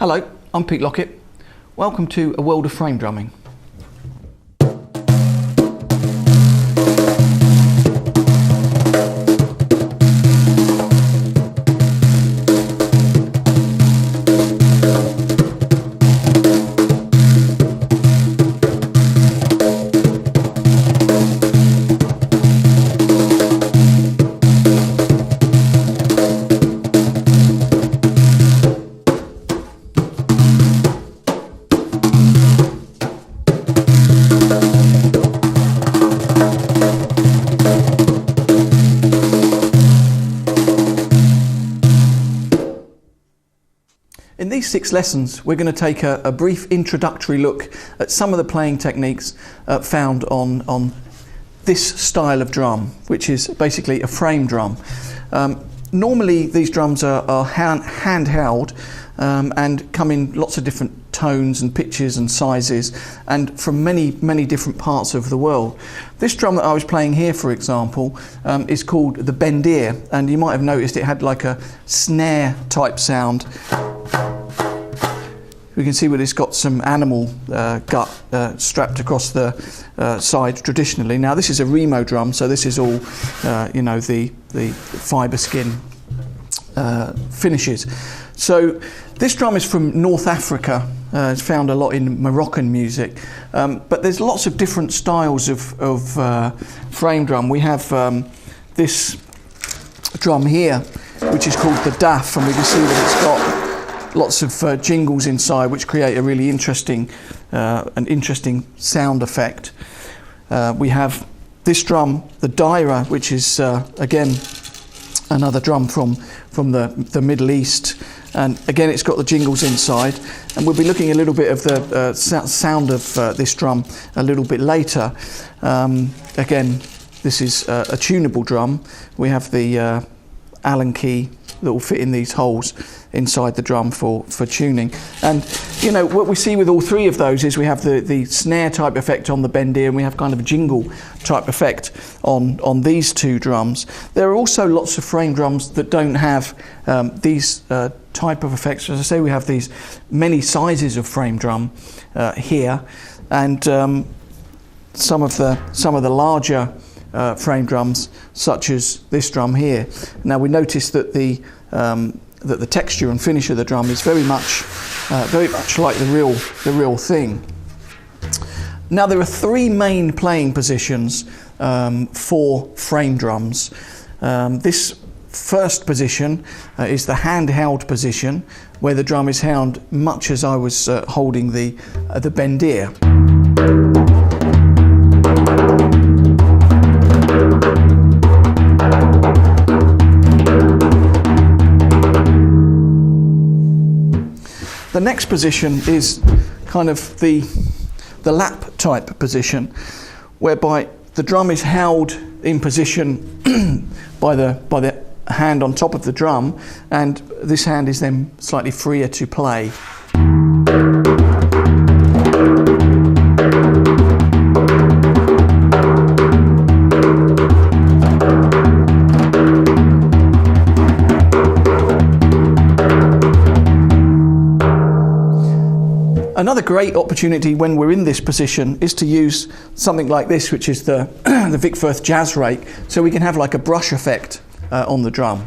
Hello, I'm Pete Lockett. Welcome to A World of Frame Drumming. In these 6 lessons, we're going to take a brief introductory look at some of the playing techniques found on this style of drum, which is basically a frame drum. Normally these drums are hand-held and come in lots of different tones and pitches and sizes, and from many different parts of the world. This drum that I was playing here, for example, is called the Bendir, and you might have noticed it had like a snare type sound. We can see where it's got some animal gut strapped across the side traditionally. Now this is a Remo drum, so this is all the fibre skin finishes. So this drum is from North Africa. It's found a lot in Moroccan music, but there's lots of different styles of frame drum. We have this drum here, which is called the DAF, and we can see that it's got lots of jingles inside, which create a really interesting sound effect. We have this drum, the Daira, which is again another drum from the Middle East, and again it's got the jingles inside. And we'll be looking a little bit of the sound of this drum a little bit later. Again, this is a tunable drum. We have the Allen key that will fit in these holes inside the drum for tuning. And you know what we see with all 3 of those is we have the snare type effect on the Bendir, and we have kind of a jingle type effect on these 2 drums. There are also lots of frame drums that don't have these type of effects. As I say, we have these many sizes of frame drum here, and some of the larger frame drums, such as this drum here. Now we notice that the texture and finish of the drum is very much like the real thing. Now there are 3 main playing positions for frame drums. This first position is the handheld position, where the drum is held much as I was holding the Bendir. The next position is kind of the lap type position, whereby the drum is held in position by the hand on top of the drum, and this hand is then slightly freer to play. Another great opportunity when we're in this position is to use something like this, which is the Vic Firth Jazz Rake, so we can have like a brush effect on the drum.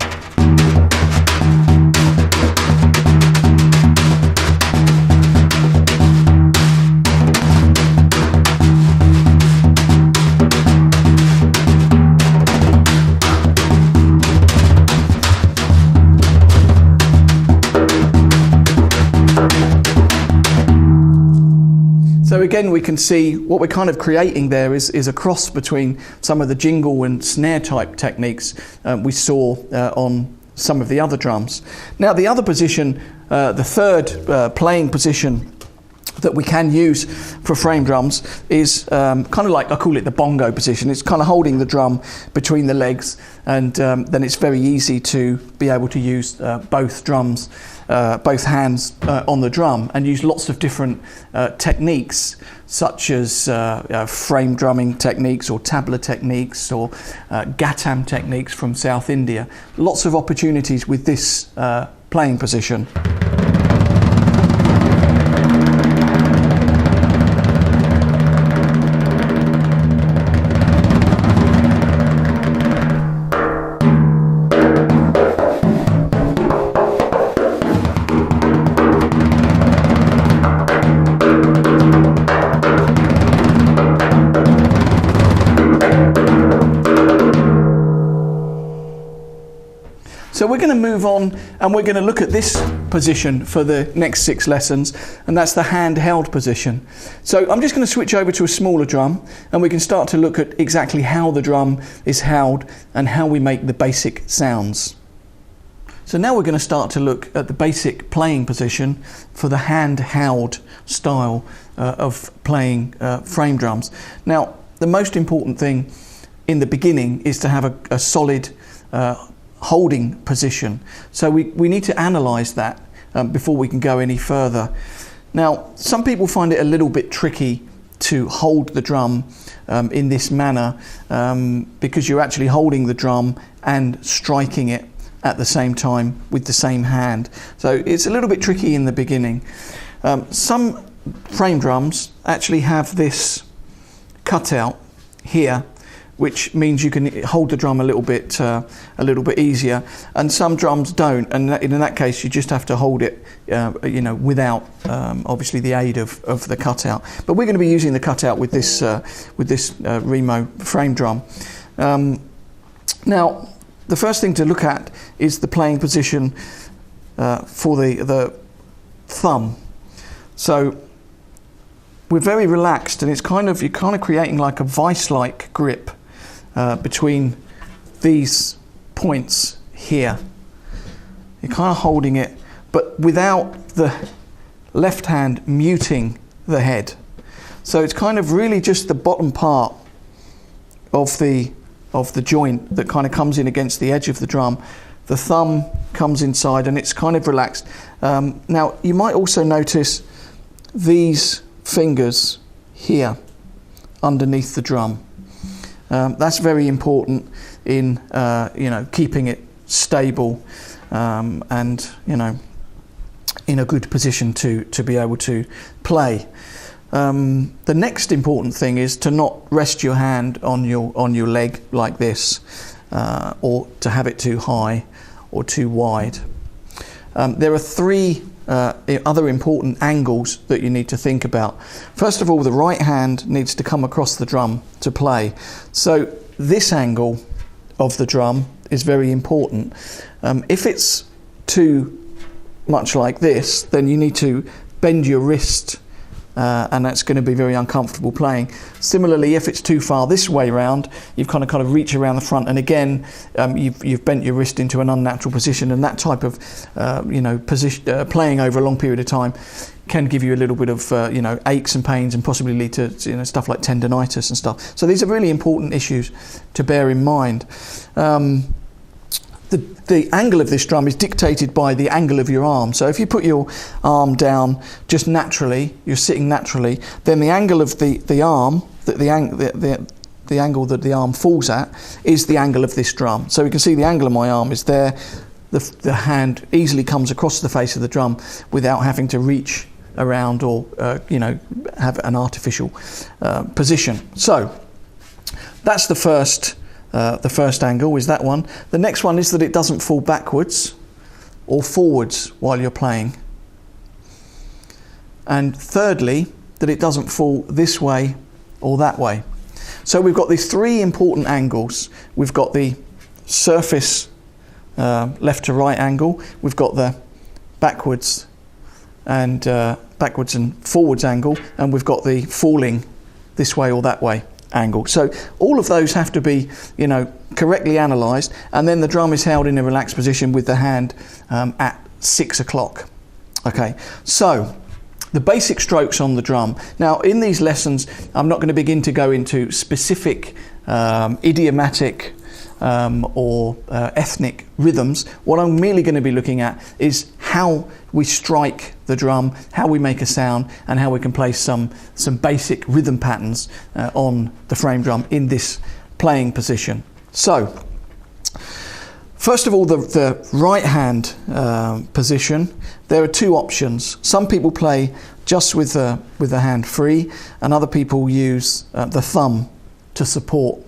So again, we can see what we're kind of creating there is a cross between some of the jingle and snare type techniques we saw on some of the other drums. Now the other position, the third playing position that we can use for frame drums is kind of like, I call it the bongo position. It's kind of holding the drum between the legs, and then it's very easy to be able to use both drums, both hands on the drum, and use lots of different techniques, such as frame drumming techniques or tabla techniques or Ghatam techniques from South India. Lots of opportunities with this playing position. So we're going to move on and we're going to look at this position for the next 6 lessons, and that's the handheld position. So I'm just going to switch over to a smaller drum and we can start to look at exactly how the drum is held and how we make the basic sounds. So now we're going to start to look at the basic playing position for the handheld style of playing frame drums. Now, the most important thing in the beginning is to have a solid holding position. So we need to analyse that before we can go any further. Now, some people find it a little bit tricky to hold the drum in this manner because you're actually holding the drum and striking it at the same time with the same hand. So it's a little bit tricky in the beginning. Some frame drums actually have this cutout here, which means you can hold the drum a little bit easier, and some drums don't, and in that case you just have to hold it without obviously the aid of the cutout. But we're going to be using the cutout with this Remo frame drum. Now, the first thing to look at is the playing position for the thumb. So we're very relaxed, and you're kind of creating like a vice-like grip between these points here. You're kind of holding it, but without the left hand muting the head. So it's kind of really just the bottom part of the joint that kind of comes in against the edge of the drum. The thumb comes inside and it's kind of relaxed. Now you might also notice these fingers here underneath the drum. That's very important in keeping it stable and in a good position to be able to play. The next important thing is to not rest your hand on your leg like this, or to have it too high or too wide. There are 3 other important angles that you need to think about. First of all, the right hand needs to come across the drum to play. So this angle of the drum is very important. If it's too much like this, then you need to bend your wrist, and that's going to be very uncomfortable playing. Similarly, if it's too far this way round, you've kind of reach around the front, and again you've bent your wrist into an unnatural position, and that type of position playing over a long period of time can give you a little bit of aches and pains, and possibly lead to stuff like tendonitis and stuff. So these are really important issues to bear in mind. The angle of this drum is dictated by the angle of your arm. So if you put your arm down just naturally, you're sitting naturally, then the angle of the arm, the angle that the arm falls at, is the angle of this drum. So we can see the angle of my arm is there. The hand easily comes across the face of the drum without having to reach around or have an artificial position. So that's the first angle, is that one. The next one is that it doesn't fall backwards or forwards while you're playing. And thirdly, that it doesn't fall this way or that way. So we've got these 3 important angles. We've got the surface left to right angle. We've got the backwards and forwards angle, and we've got the falling this way or that way angle. So all of those have to be correctly analysed, and then the drum is held in a relaxed position with the hand at 6 o'clock. Okay, so the basic strokes on the drum. Now in these lessons I'm not going to begin to go into specific idiomatic or ethnic rhythms. What I'm merely going to be looking at is how we strike the drum, how we make a sound, and how we can play some basic rhythm patterns on the frame drum in this playing position. So first of all, the right hand position, there are 2 options. Some people play just with the hand free, and other people use the thumb to support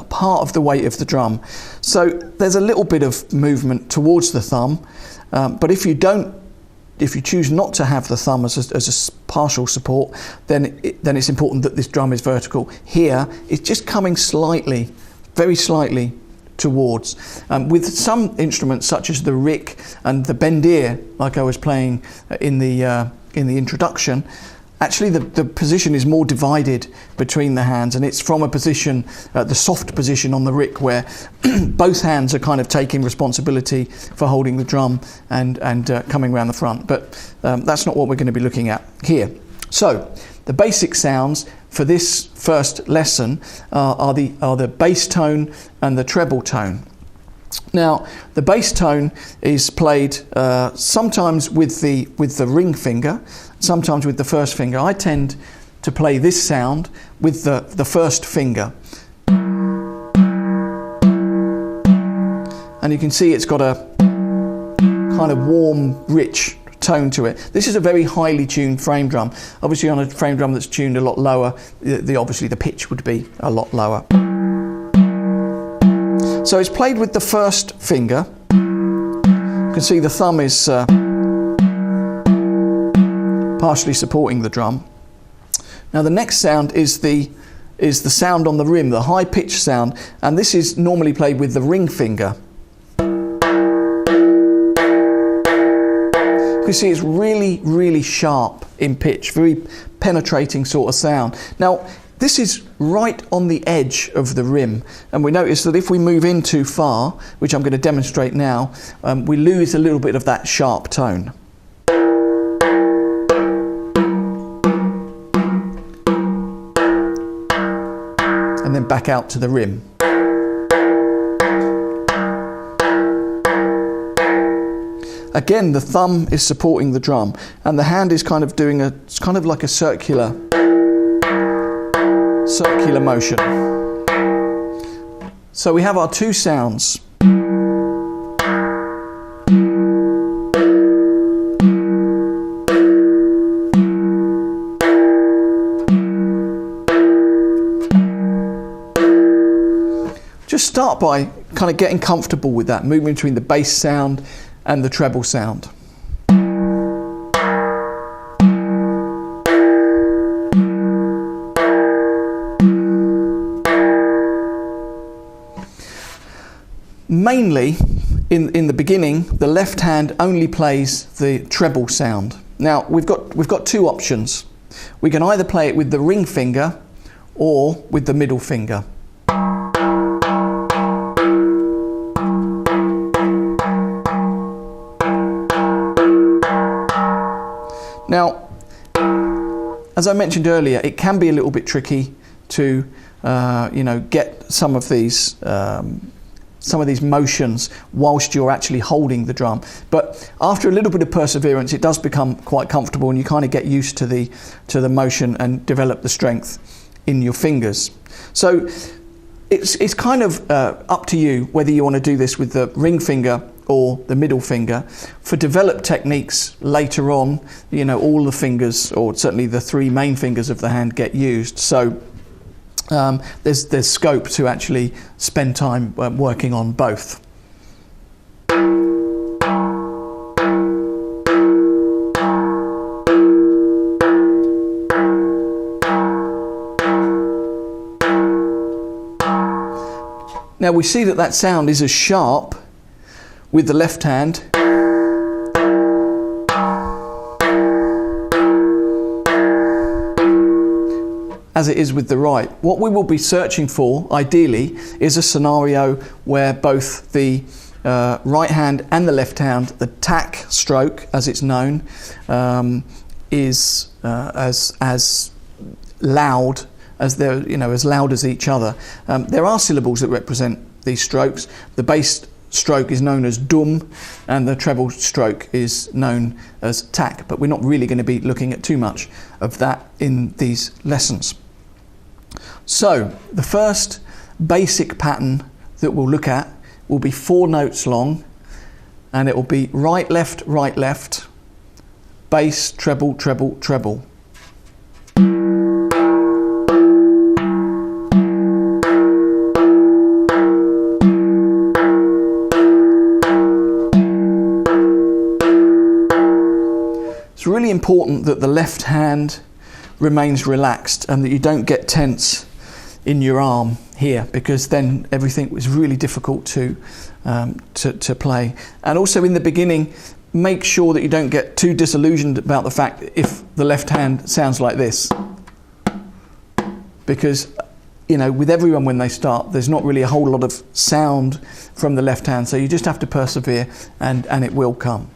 part of the weight of the drum. So there's a little bit of movement towards the thumb, but if you choose not to have the thumb as a partial support, then it's important that this drum is vertical. Here it's just coming slightly, very slightly towards. With some instruments such as the rick and the bendir, like I was playing in the introduction, actually the position is more divided between the hands, and it's from a position, the soft position on the rick, where both hands are kind of taking responsibility for holding the drum and coming around the front. But that's not what we're going to be looking at here. So the basic sounds for this first lesson are the bass tone and the treble tone. Now, the bass tone is played sometimes with the ring finger, sometimes with the first finger. I tend to play this sound with the first finger. And you can see it's got a kind of warm, rich tone to it. This is a very highly tuned frame drum. Obviously on a frame drum that's tuned a lot lower, obviously the pitch would be a lot lower. So it's played with the first finger. You can see the thumb is partially supporting the drum. Now the next sound is the sound on the rim, the high pitch sound, and this is normally played with the ring finger. You see it's really, really sharp in pitch, very penetrating sort of sound. Now, this is right on the edge of the rim, and we notice that if we move in too far, which I'm going to demonstrate now, we lose a little bit of that sharp tone. And then back out to the rim. Again, the thumb is supporting the drum, and the hand is kind of doing it's kind of like a circular motion. So we have our two sounds. Just start by kind of getting comfortable with that, moving between the bass sound and the treble sound. Mainly, in the beginning, the left hand only plays the treble sound. Now we've got two options. We can either play it with the ring finger or with the middle finger. Now, as I mentioned earlier, it can be a little bit tricky to, get some of these motions whilst you're actually holding the drum. But after a little bit of perseverance, it does become quite comfortable, and you kind of get used to the motion and develop the strength in your fingers. So it's kind of up to you whether you want to do this with the ring finger or the middle finger. For developed techniques later on, all the fingers, or certainly the three main fingers of the hand, get used. So there's scope to actually spend time working on both. Now we see that sound is as sharp with the left hand as it is with the right. What we will be searching for, ideally, is a scenario where both the right hand and the left hand, the tack stroke, as it's known, is as loud as as loud as each other. There are syllables that represent these strokes. The bass stroke is known as dum, and the treble stroke is known as tack, but we're not really going to be looking at too much of that in these lessons. So the first basic pattern that we'll look at will be 4 notes long, and it will be right, left, bass, treble, treble, treble. It's really important that the left hand remains relaxed and that you don't get tense in your arm. here, because then everything was really difficult to play. And also in the beginning, make sure that you don't get too disillusioned about the fact that if the left hand sounds like this, because with everyone when they start, there's not really a whole lot of sound from the left hand, so you just have to persevere, and it will come.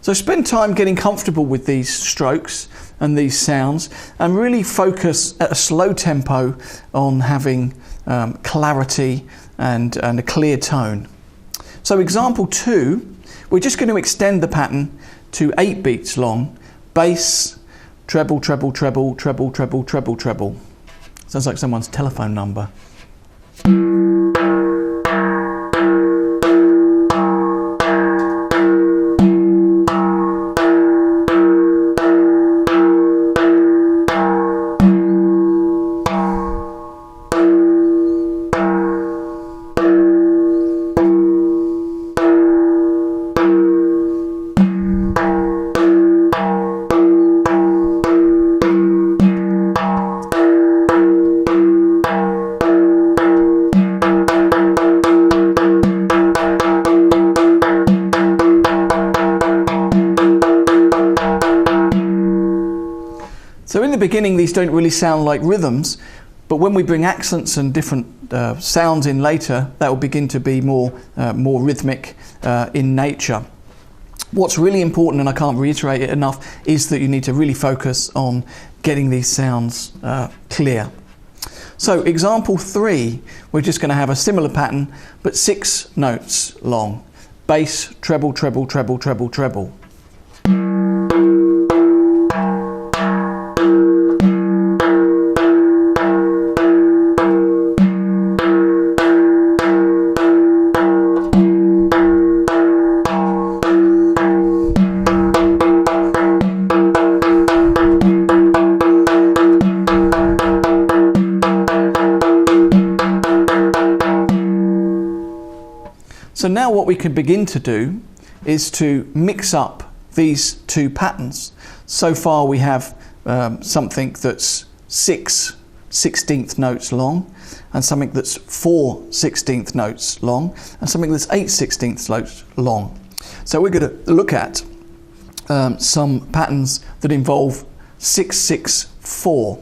So spend time getting comfortable with these strokes and these sounds, and really focus at a slow tempo on having clarity and a clear tone. So example 2, we're just going to extend the pattern to 8 beats long. Bass, treble, treble, treble, treble, treble, treble, treble. Sounds like someone's telephone number. So in the beginning, these don't really sound like rhythms, but when we bring accents and different sounds in later, that will begin to be more rhythmic in nature. What's really important, and I can't reiterate it enough, is that you need to really focus on getting these sounds clear. So example 3, we're just going to have a similar pattern, but 6 notes long. Bass, treble, treble, treble, treble, treble. So now what we can begin to do is to mix up these 2 patterns. So far we have something that's 6 16th notes long, and something that's 4 16th notes long, and something that's 8 16th notes long. So we're going to look at some patterns that involve 6 6 4.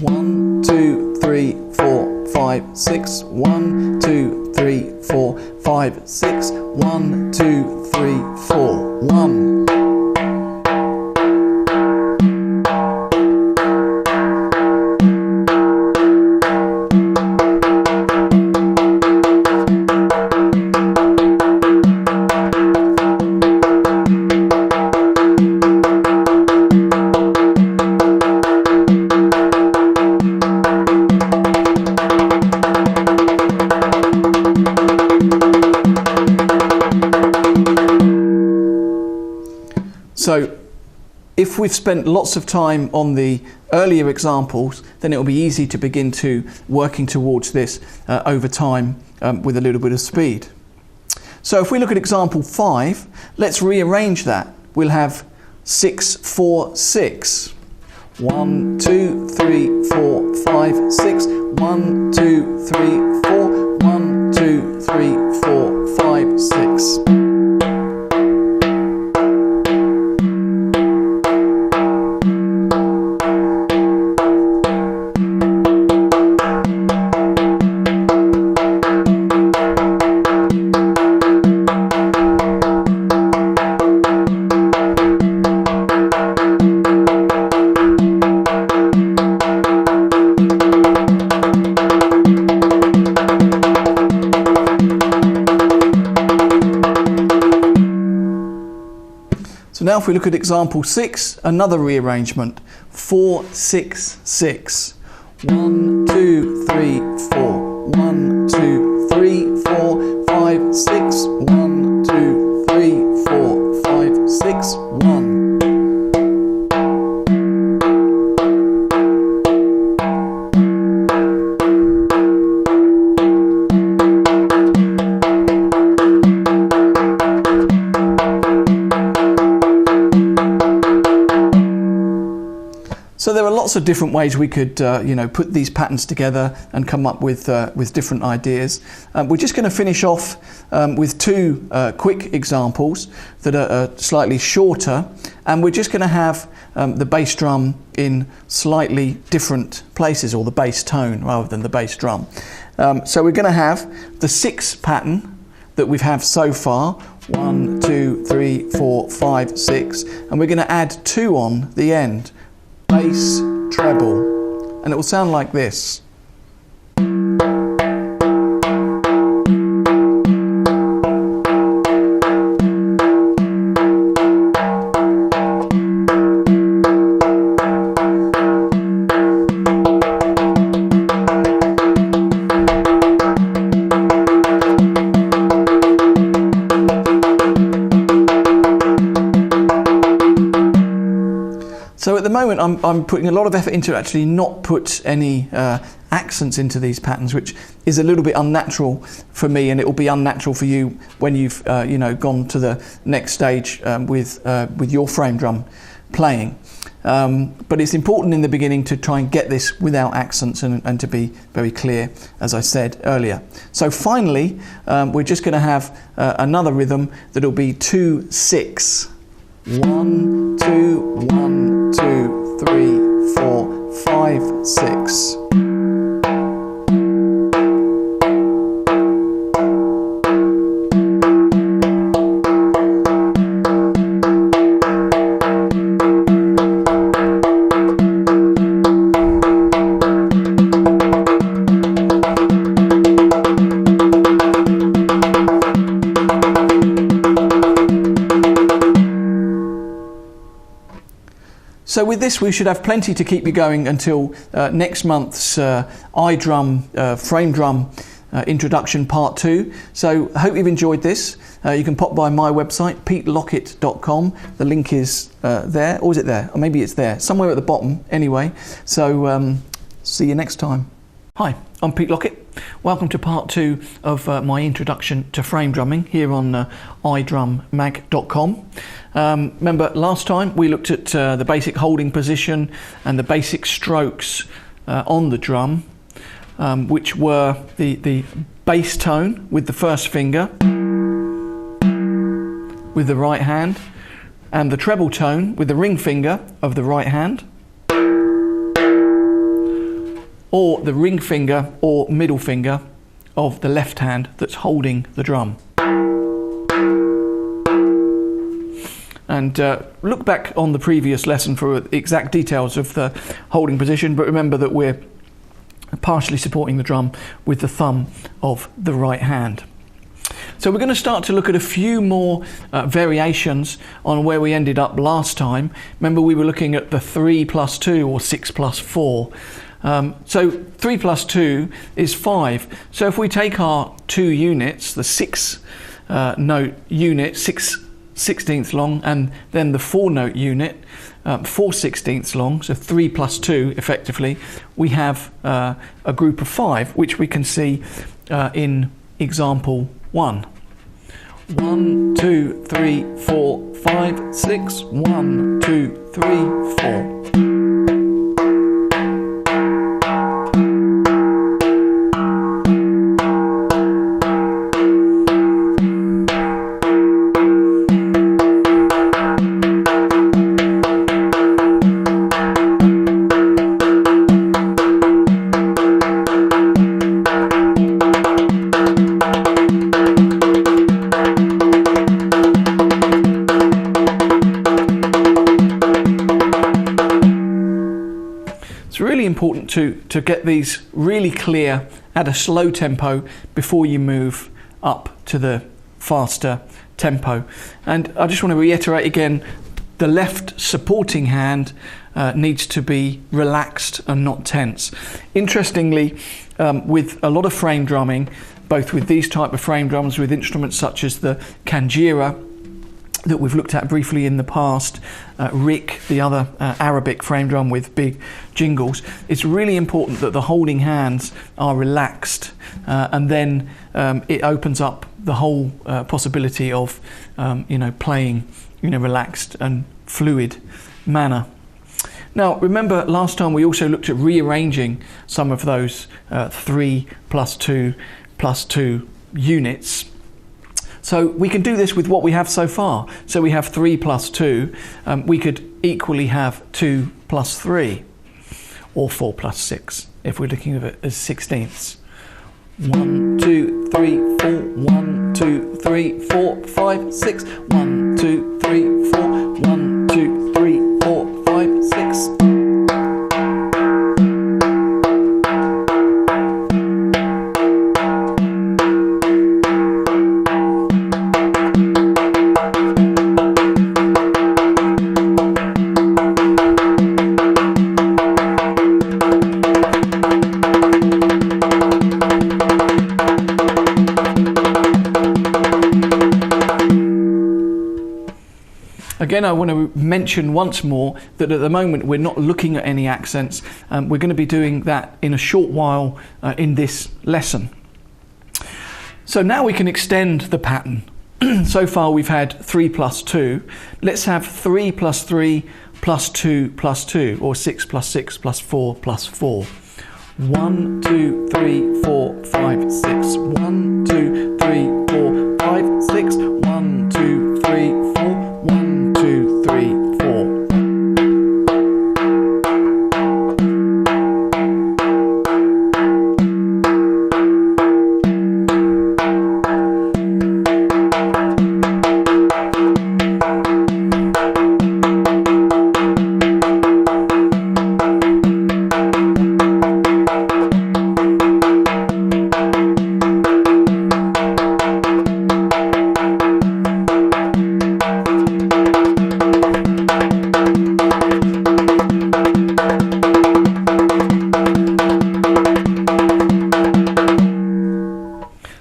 1 2 3 4 5 6. 1 2 3 4 5 6. 1 2 3 4 1. So if we've spent lots of time on the earlier examples, then it will be easy to begin to working towards this over time with a little bit of speed. So if we look at example 5, let's rearrange that. We'll have 6 4 6. 1 2 3 4 5 6. 1 2 3 4. 1 2 3 4 5 6. now if we look at example 6, another rearrangement, 4, 6, 6. 1, 2, 3, 4. 1, 2, 3, 4, 5, 6. 1, 2, 3, 4, 5, 6, 1. So there are lots of different ways we could, put these patterns together and come up with different ideas. We're just going to finish off with two quick examples that are slightly shorter, and we're just going to have the bass drum in slightly different places, or the bass tone rather than the bass drum. So we're going to have the 6 pattern that we've had so far, 1, 2, 3, 4, 5, 6, and we're going to add 2 on the end. Bass, treble, and it will sound like this. So at the moment I'm putting a lot of effort into actually not put any accents into these patterns, which is a little bit unnatural for me, and it will be unnatural for you when you've gone to the next stage with your frame drum playing. But it's important in the beginning to try and get this without accents and to be very clear, as I said earlier. So finally, we're just going to have another rhythm that'll be 2, 6. 1, 2, 1, 2, 3, 4, 5, 6. So with this we should have plenty to keep you going until next month's iDrum frame drum introduction part 2. So I hope you've enjoyed this. You can pop by my website, petelockett.com. The link is there, or is it there? Or maybe it's there, somewhere at the bottom anyway. So see you next time. Hi, I'm Pete Lockett. Welcome to part 2 of my introduction to frame drumming here on idrummag.com. Remember last time we looked at the basic holding position and the basic strokes on the drum, which were the bass tone with the first finger with the right hand, and the treble tone with the ring finger of the right hand, or the ring finger or middle finger of the left hand that's holding the drum. And look back on the previous lesson for exact details of the holding position, but remember that we're partially supporting the drum with the thumb of the right hand. So we're going to start to look at a few more variations on where we ended up last time. Remember we were looking at the 3 plus 2 or 6 plus 4. So 3 plus 2 is 5. So if we take our 2 units, the 6 note unit, 6/16 long, and then the 4 note unit, 4/16 long, so 3 plus 2 effectively, we have a group of 5, which we can see in example 1. 1, 2, 3, 4, 5, 6. 1, 2, 3, 4. It's really important to get these really clear at a slow tempo before you move up to the faster tempo. And I just want to reiterate again, the left supporting hand needs to be relaxed and not tense. Interestingly, with a lot of frame drumming, both with these type of frame drums, with instruments such as the Kanjira that we've looked at briefly in the past, Rik, the other Arabic frame drum with big jingles, it's really important that the holding hands are relaxed, and then it opens up the whole possibility of playing in a relaxed and fluid manner. Now, remember last time we also looked at rearranging some of those 3+2+2 units. So we can do this with what we have so far. So we have 3+2. We could equally have 2+3, or 4+6 if we're looking at it as sixteenths. 1, 2, 3, 4. 1, 2, 3, 4, 5, 6. 1, 2, 3, 4. 1, 2, 3, 4, 5, 6. Again, I want to mention once more that at the moment we're not looking at any accents. We're going to be doing that in a short while in this lesson. So now we can extend the pattern. So far we've had 3+2. Let's have 3+3+2+2, or 6+6+4+4. 1, 2, 3, 4, 5, 6. 1, 2, 3, 4, 5, 6. 1, 2, 3, 4. 1, 2, 3, 4.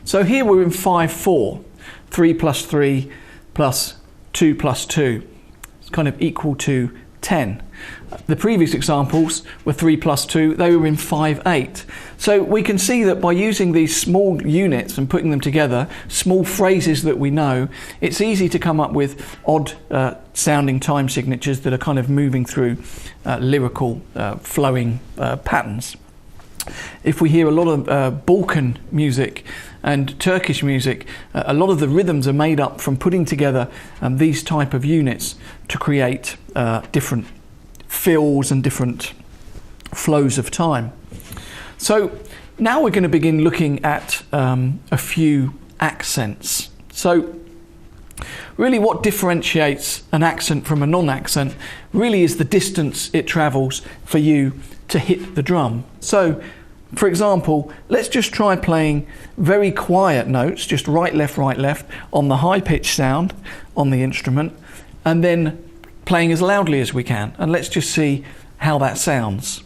So here we're in 5/4, 3+3+2+2. It's kind of equal to 10. The previous examples were 3+2, they were in 5/8. So we can see that by using these small units and putting them together, small phrases that we know, it's easy to come up with odd sounding time signatures that are kind of moving through lyrical flowing patterns. If we hear a lot of Balkan music and Turkish music, a lot of the rhythms are made up from putting together these type of units to create different fills and different flows of time. So now we're going to begin looking at a few accents. So really what differentiates an accent from a non-accent really is the distance it travels for you to hit the drum. So for example, let's just try playing very quiet notes, just right, left, on the high pitch sound on the instrument, and then playing as loudly as we can. And let's just see how that sounds.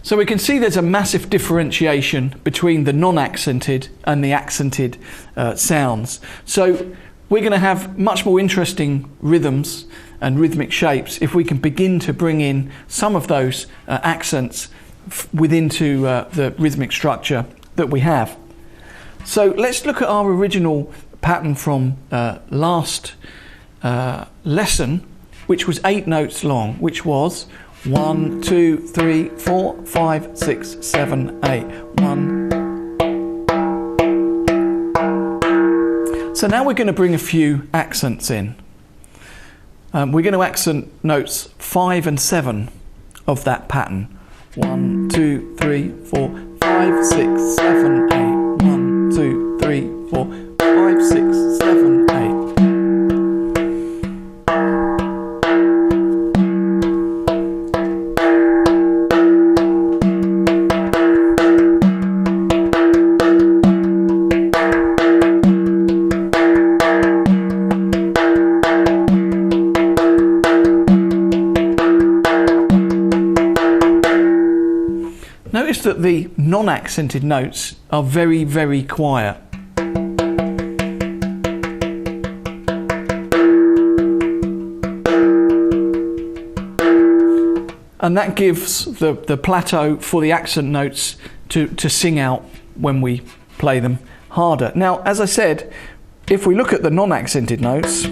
So we can see there's a massive differentiation between the non-accented and the accented sounds. So we're going to have much more interesting rhythms and rhythmic shapes if we can begin to bring in some of those accents within the rhythmic structure that we have. So let's look at our original pattern from last lesson, which was 8 notes long, which was 1, 2, 3, 4, 5, 6, 7, 8. 1. So now we're going to bring a few accents in. We're going to accent notes 5 and 7 of that pattern. 1, 2, 3, 4, 5, 6, 7, 8. 1, 2, 3, 4, 5, 6, 7, 8. Notice that the non-accented notes are very, very quiet. And that gives the plateau for the accent notes to sing out when we play them harder. Now, as I said, if we look at the non-accented notes,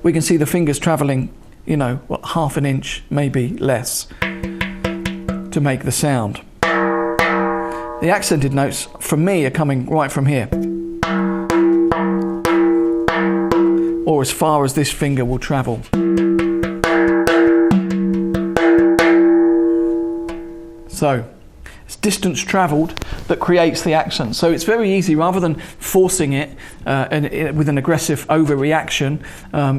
we can see the fingers travelling, you know, what, half an inch, maybe less, to make the sound. The accented notes, for me, are coming right from here, or as far as this finger will travel. So it's distance travelled that creates the accent. So it's very easy, rather than forcing it with an aggressive overreaction,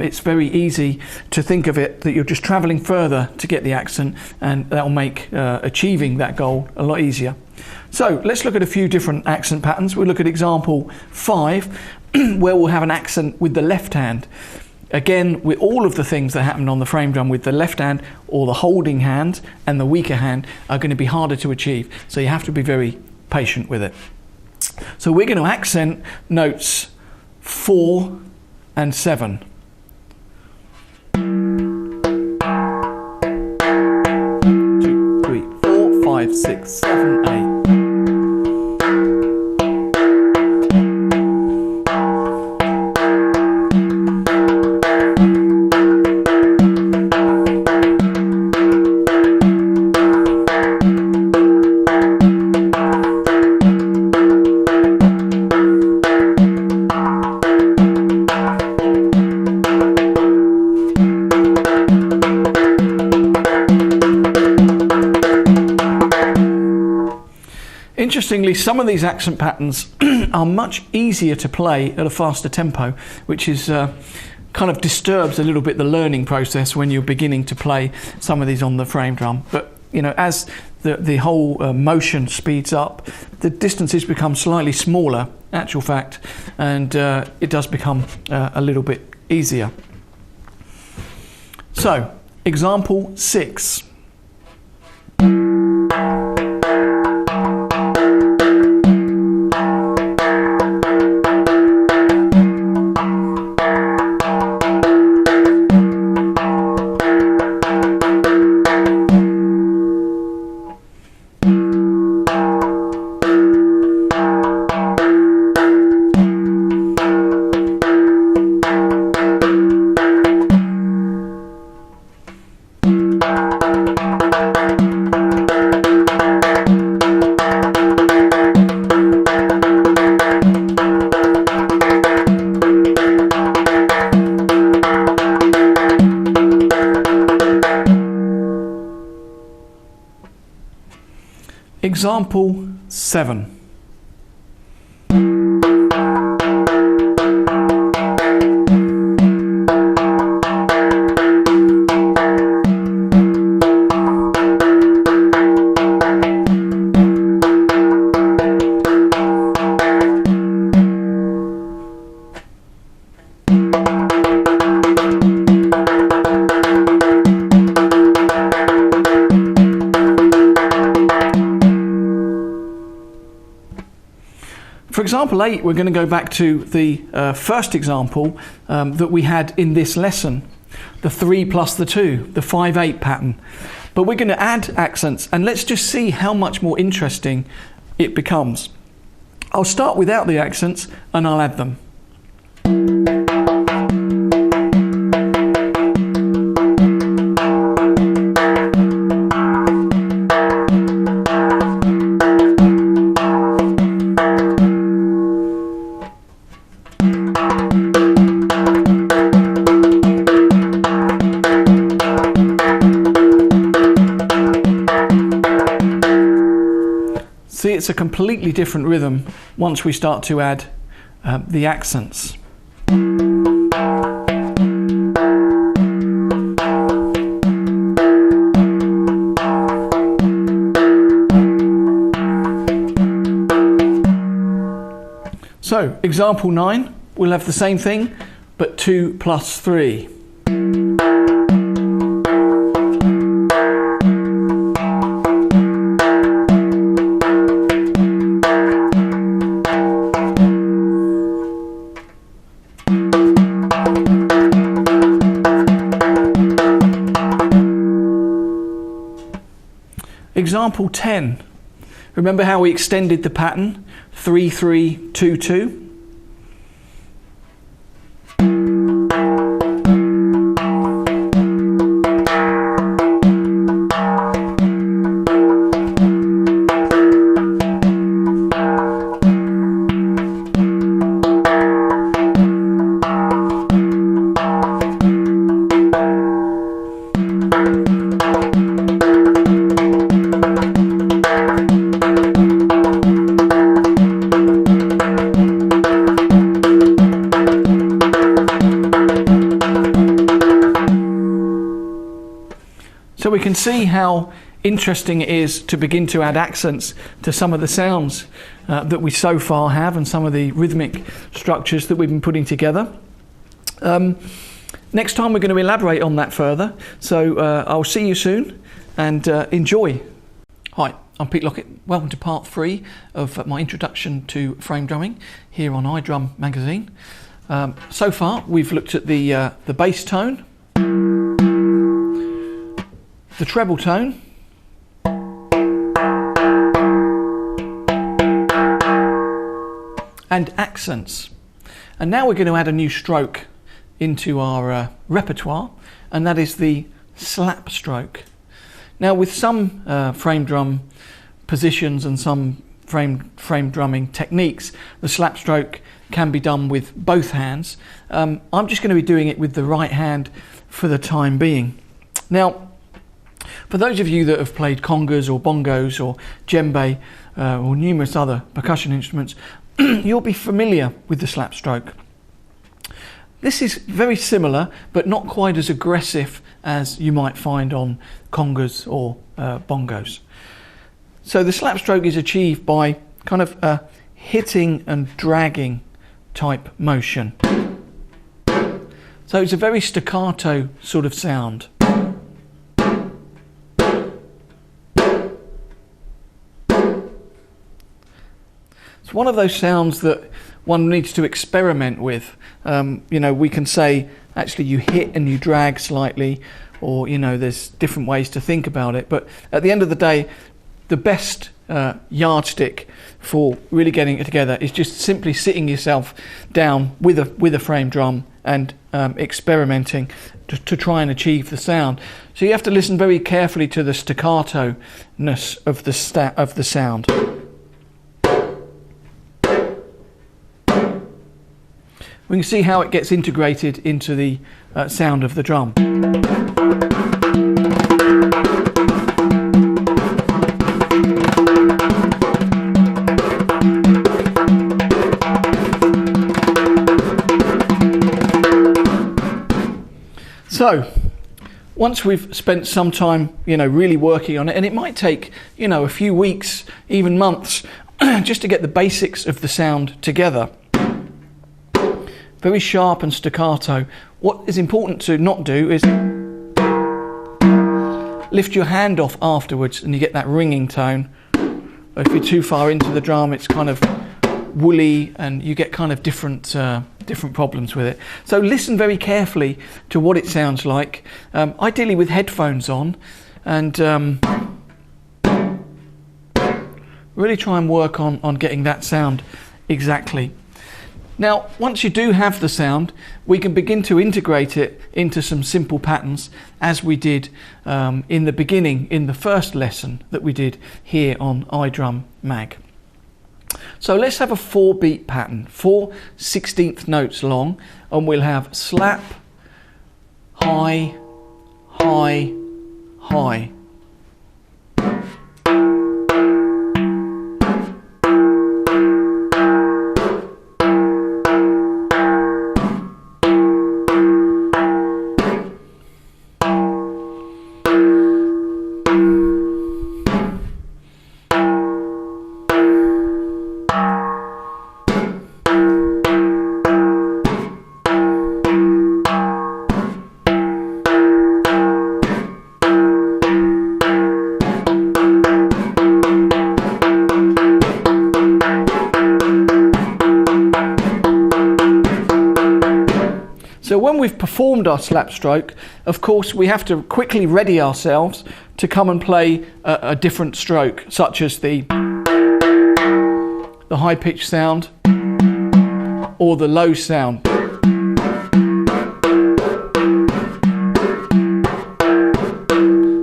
it's very easy to think of it that you're just travelling further to get the accent, and that'll make achieving that goal a lot easier. So let's look at a few different accent patterns. We'll look at example 5, where we'll have an accent with the left hand. Again, with all of the things that happen on the frame drum with the left hand, or the holding hand and the weaker hand, are going to be harder to achieve. So you have to be very patient with it. So we're going to accent notes 4 and 7. 2, 3, 4, 5, 6, 7, 8. Interestingly, some of these accent patterns are much easier to play at a faster tempo, which is kind of disturbs a little bit the learning process when you're beginning to play some of these on the frame drum. But you know, as the whole motion speeds up, the distances become slightly smaller, actual fact, and it does become a little bit easier. So, example 6. Example 7. For example 8, we're going to go back to the first example that we had in this lesson, the 3 plus the 2, the 5/8 pattern. But we're going to add accents, and let's just see how much more interesting it becomes. I'll start without the accents and I'll add them. See, it's a completely different rhythm once we start to add the accents. So, example 9, we'll have the same thing, but 2 plus 3. example 10. Remember how we extended the pattern? 3-3-2-2. So we can see how interesting it is to begin to add accents to some of the sounds that we so far have and some of the rhythmic structures that we've been putting together. Next time we're going to elaborate on that further. So I'll see you soon and enjoy. Hi, I'm Pete Lockett. Welcome to part 3 of my introduction to frame drumming here on iDrum magazine. So far we've looked at the bass tone, the treble tone, and accents. And now we're going to add a new stroke into our repertoire, and that is the slap stroke. Now with some frame drum positions and some frame drumming techniques, the slap stroke can be done with both hands. I'm just going to be doing it with the right hand for the time being. Now, for those of you that have played congas or bongos or djembe or numerous other percussion instruments, you'll be familiar with the slap stroke. This is very similar, but not quite as aggressive as you might find on congas or bongos. So the slap stroke is achieved by kind of a hitting and dragging type motion. So it's a very staccato sort of sound. It's one of those sounds that one needs to experiment with. You know, we can say actually you hit and you drag slightly, or you know, there's different ways to think about it. But at the end of the day, the best yardstick for really getting it together is just simply sitting yourself down with a frame drum and experimenting to try and achieve the sound. So you have to listen very carefully to the staccato-ness of the sound. We can see how it gets integrated into the sound of the drum. So, once we've spent some time, you know, really working on it, and it might take, you know, a few weeks, even months, just to get the basics of the sound together. Very sharp and staccato. What is important to not do is lift your hand off afterwards and you get that ringing tone. If you're too far into the drum, it's kind of woolly and you get kind of different problems with it. So listen very carefully to what it sounds like, ideally with headphones on, and really try and work on getting that sound exactly. Now, once you do have the sound, we can begin to integrate it into some simple patterns, as we did in the beginning, in the first lesson that we did here on iDrum Mag. So let's have a 4-beat pattern, 4 16th notes long, and we'll have slap, high, high, high. So when we've performed our slap stroke, of course we have to quickly ready ourselves to come and play a different stroke, such as the high-pitched sound or the low sound.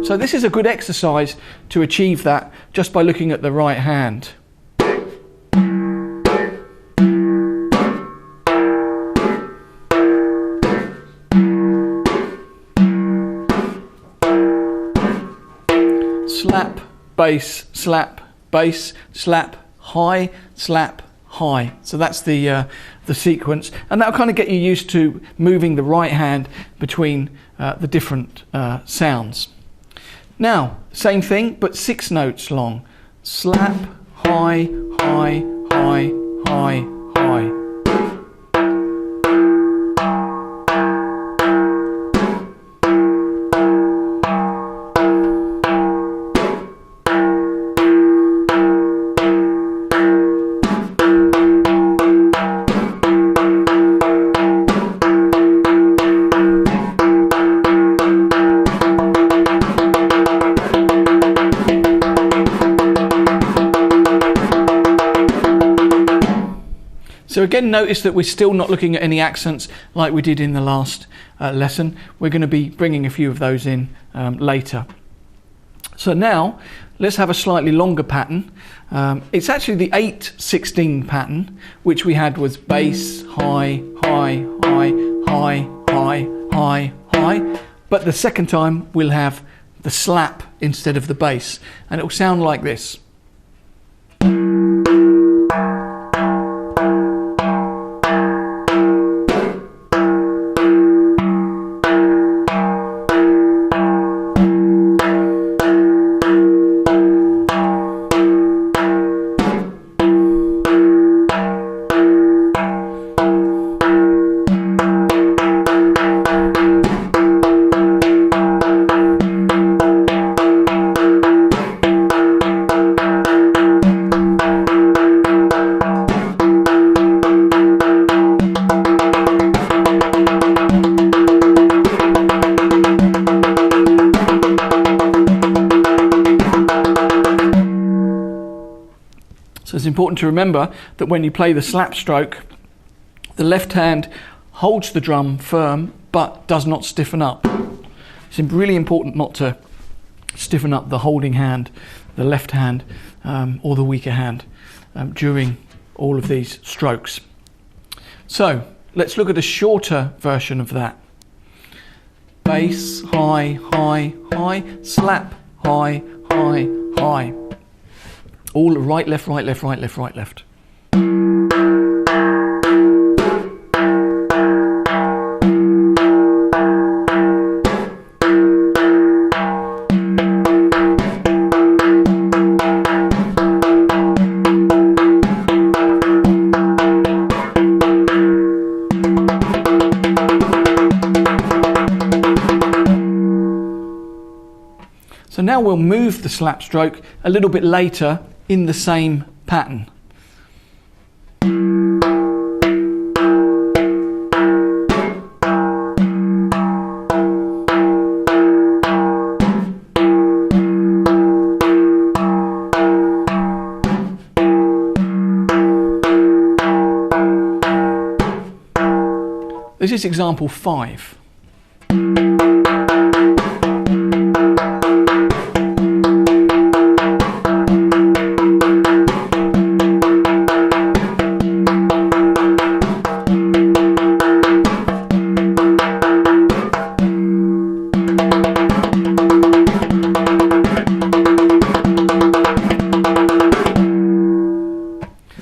So this is a good exercise to achieve that just by looking at the right hand. Slap, bass, slap, bass, slap, high, slap, high. So that's the sequence, and that'll kind of get you used to moving the right hand between the different sounds. Now, same thing, but 6 notes long. Slap, high, high, high, high, high. So again, notice that we're still not looking at any accents like we did in the last lesson. We're going to be bringing a few of those in later. So now let's have a slightly longer pattern. It's actually the 8/16 pattern, which we had was bass, high, high, high, high, high, high, high. But the second time we'll have the slap instead of the bass, and it will sound like this. So it's important to remember that when you play the slap stroke, the left hand holds the drum firm but does not stiffen up. It's really important not to stiffen up the holding hand, the left hand, or the weaker hand during all of these strokes. So let's look at a shorter version of that. Bass, high, high, high, slap, high, high, high. All right, left, right, left, right, left, right, left. So now we'll move the slap stroke a little bit later in the same pattern. This is example 5.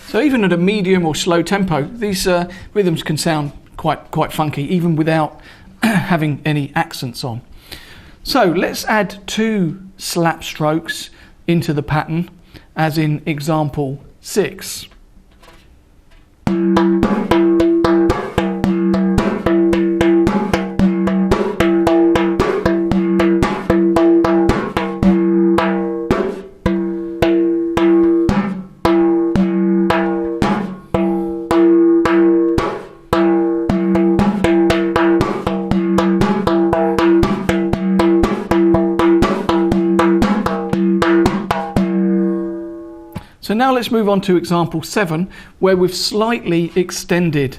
So even at a medium or slow tempo, these rhythms can sound quite funky, even without having any accents on. So let's add 2 slap strokes into the pattern, as in example 6. So now let's move on to example 7, where we've slightly extended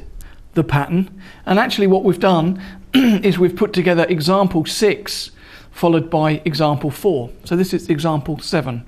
the pattern. And actually what we've done is we've put together example 6 followed by example 4. So this is example 7.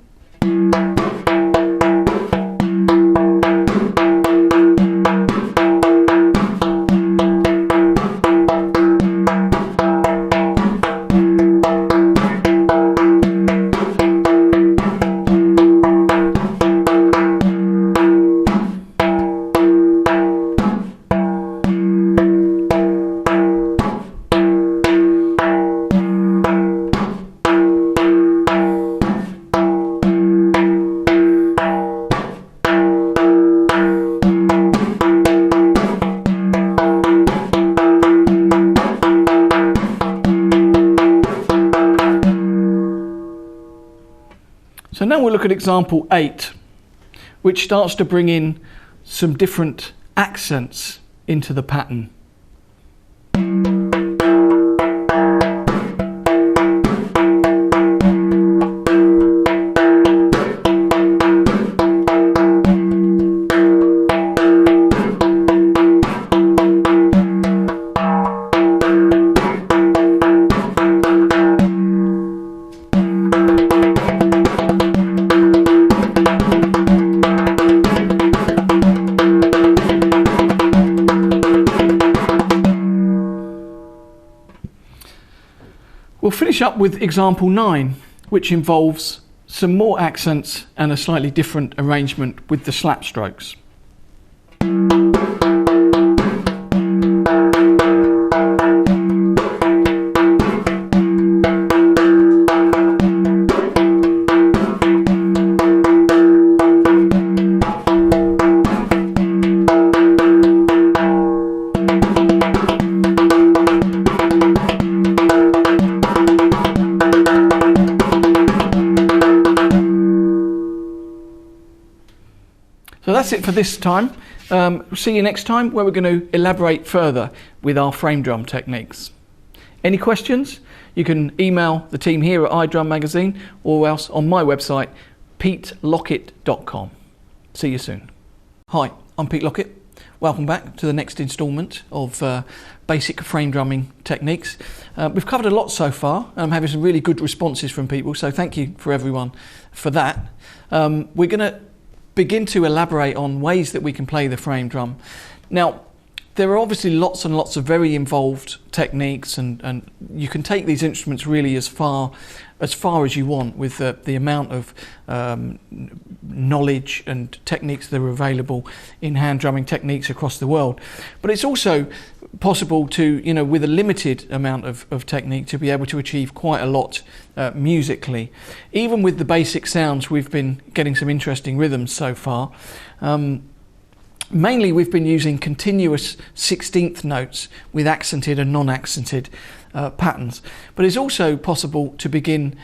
So now we'll look at example 8, which starts to bring in some different accents into the pattern. We'll finish up with example 9, which involves some more accents and a slightly different arrangement with the slap strokes. So that's it for this time. See you next time, where we're going to elaborate further with our frame drum techniques. Any questions? You can email the team here at iDrum Magazine, or else on my website, petelockett.com. See you soon. Hi, I'm Pete Lockett. Welcome back to the next instalment of basic frame drumming techniques. We've covered a lot so far, and I'm having some really good responses from people, so thank you for everyone for that. We're going to begin to elaborate on ways that we can play the frame drum. Now, there are obviously lots and lots of very involved techniques, and you can take these instruments really as far as you want with the amount of knowledge and techniques that are available in hand drumming techniques across the world. But it's also possible to, with a limited amount of technique, to be able to achieve quite a lot musically. Even with the basic sounds, we've been getting some interesting rhythms so far. Mainly we've been using continuous 16th notes with accented and non-accented patterns. But it's also possible to begin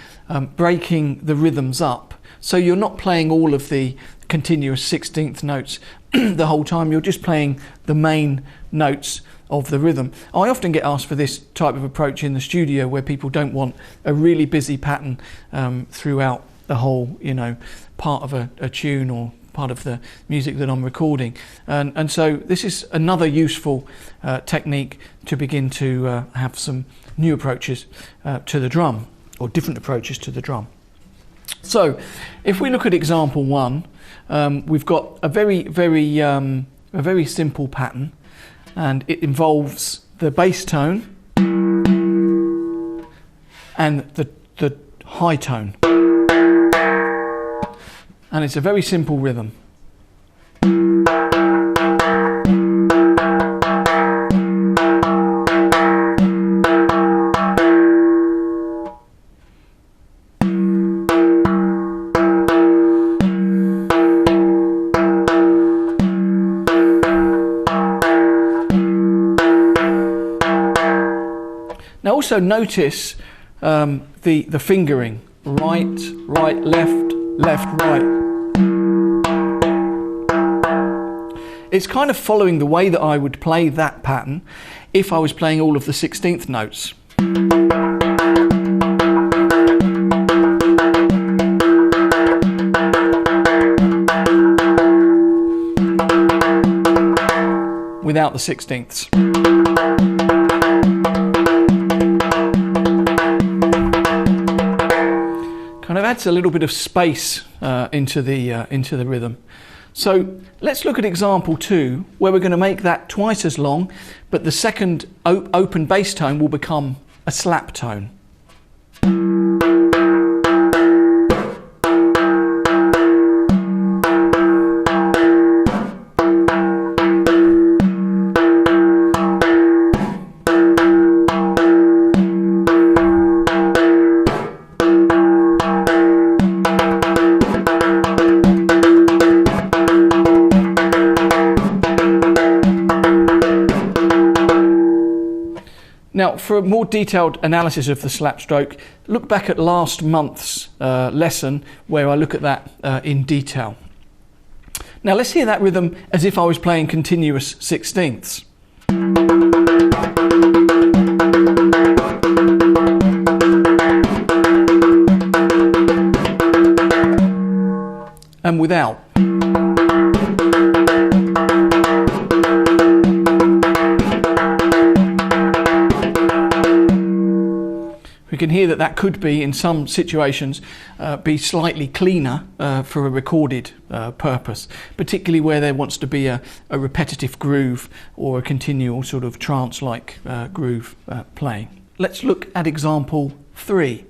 breaking the rhythms up. So you're not playing all of the continuous 16th notes the whole time, you're just playing the main notes of the rhythm. I often get asked for this type of approach in the studio, where people don't want a really busy pattern throughout the whole, part of a tune or part of the music that I'm recording. And so this is another useful technique to begin to have some new approaches to the drum, or different approaches to the drum. So if we look at example 1, we've got a very simple pattern, and it involves the bass tone and the high tone. And it's a very simple rhythm. Now also notice the fingering, right, right, left, left, right. It's kind of following the way that I would play that pattern if I was playing all of the 16th notes. without the 16ths. Kind of adds a little bit of space into the rhythm. So let's look at example 2, where we're going to make that twice as long, but the second open bass tone will become a slap tone. Now, for a more detailed analysis of the slap stroke, look back at last month's lesson where I look at that in detail. Now let's hear that rhythm as if I was playing continuous 16ths. And without. We can hear that that could be, in some situations, be slightly cleaner for a recorded purpose, particularly where there wants to be a repetitive groove or a continual sort of trance-like groove playing. Let's look at example 3.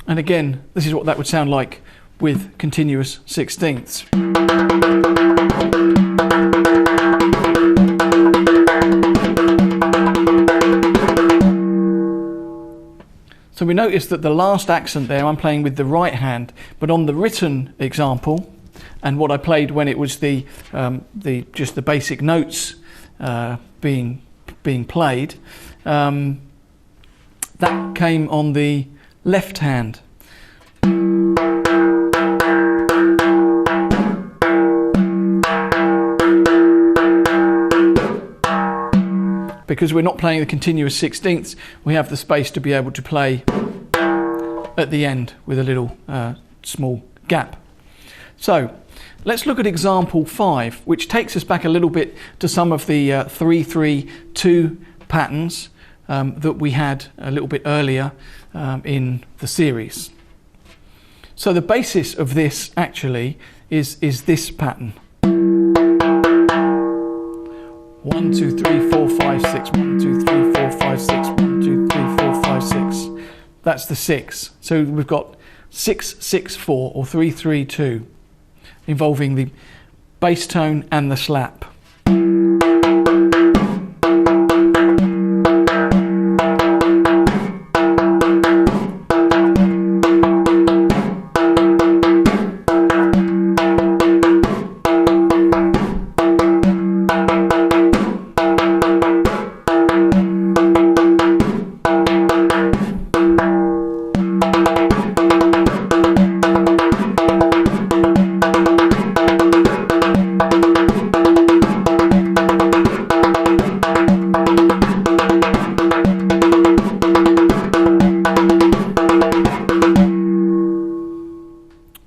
And again, this is what that would sound like with continuous 16ths. So we notice that the last accent there, I'm playing with the right hand, but on the written example, and what I played when it was just the basic notes being played, that came on the left hand. Because we're not playing the continuous 16ths, we have the space to be able to play at the end with a little small gap. So let's look at example 5, which takes us back a little bit to some of the 3-3-2 patterns that we had a little bit earlier in the series. So the basis of this actually is this pattern. 1, 2, 3, 4, 5, 6. 1, 2, 3, 4, 5, 6. 1, 2, 3, 4, 5, 6. That's the 6. So we've got 6, 6, 4 or 3, 3, 2, involving the bass tone and the slap.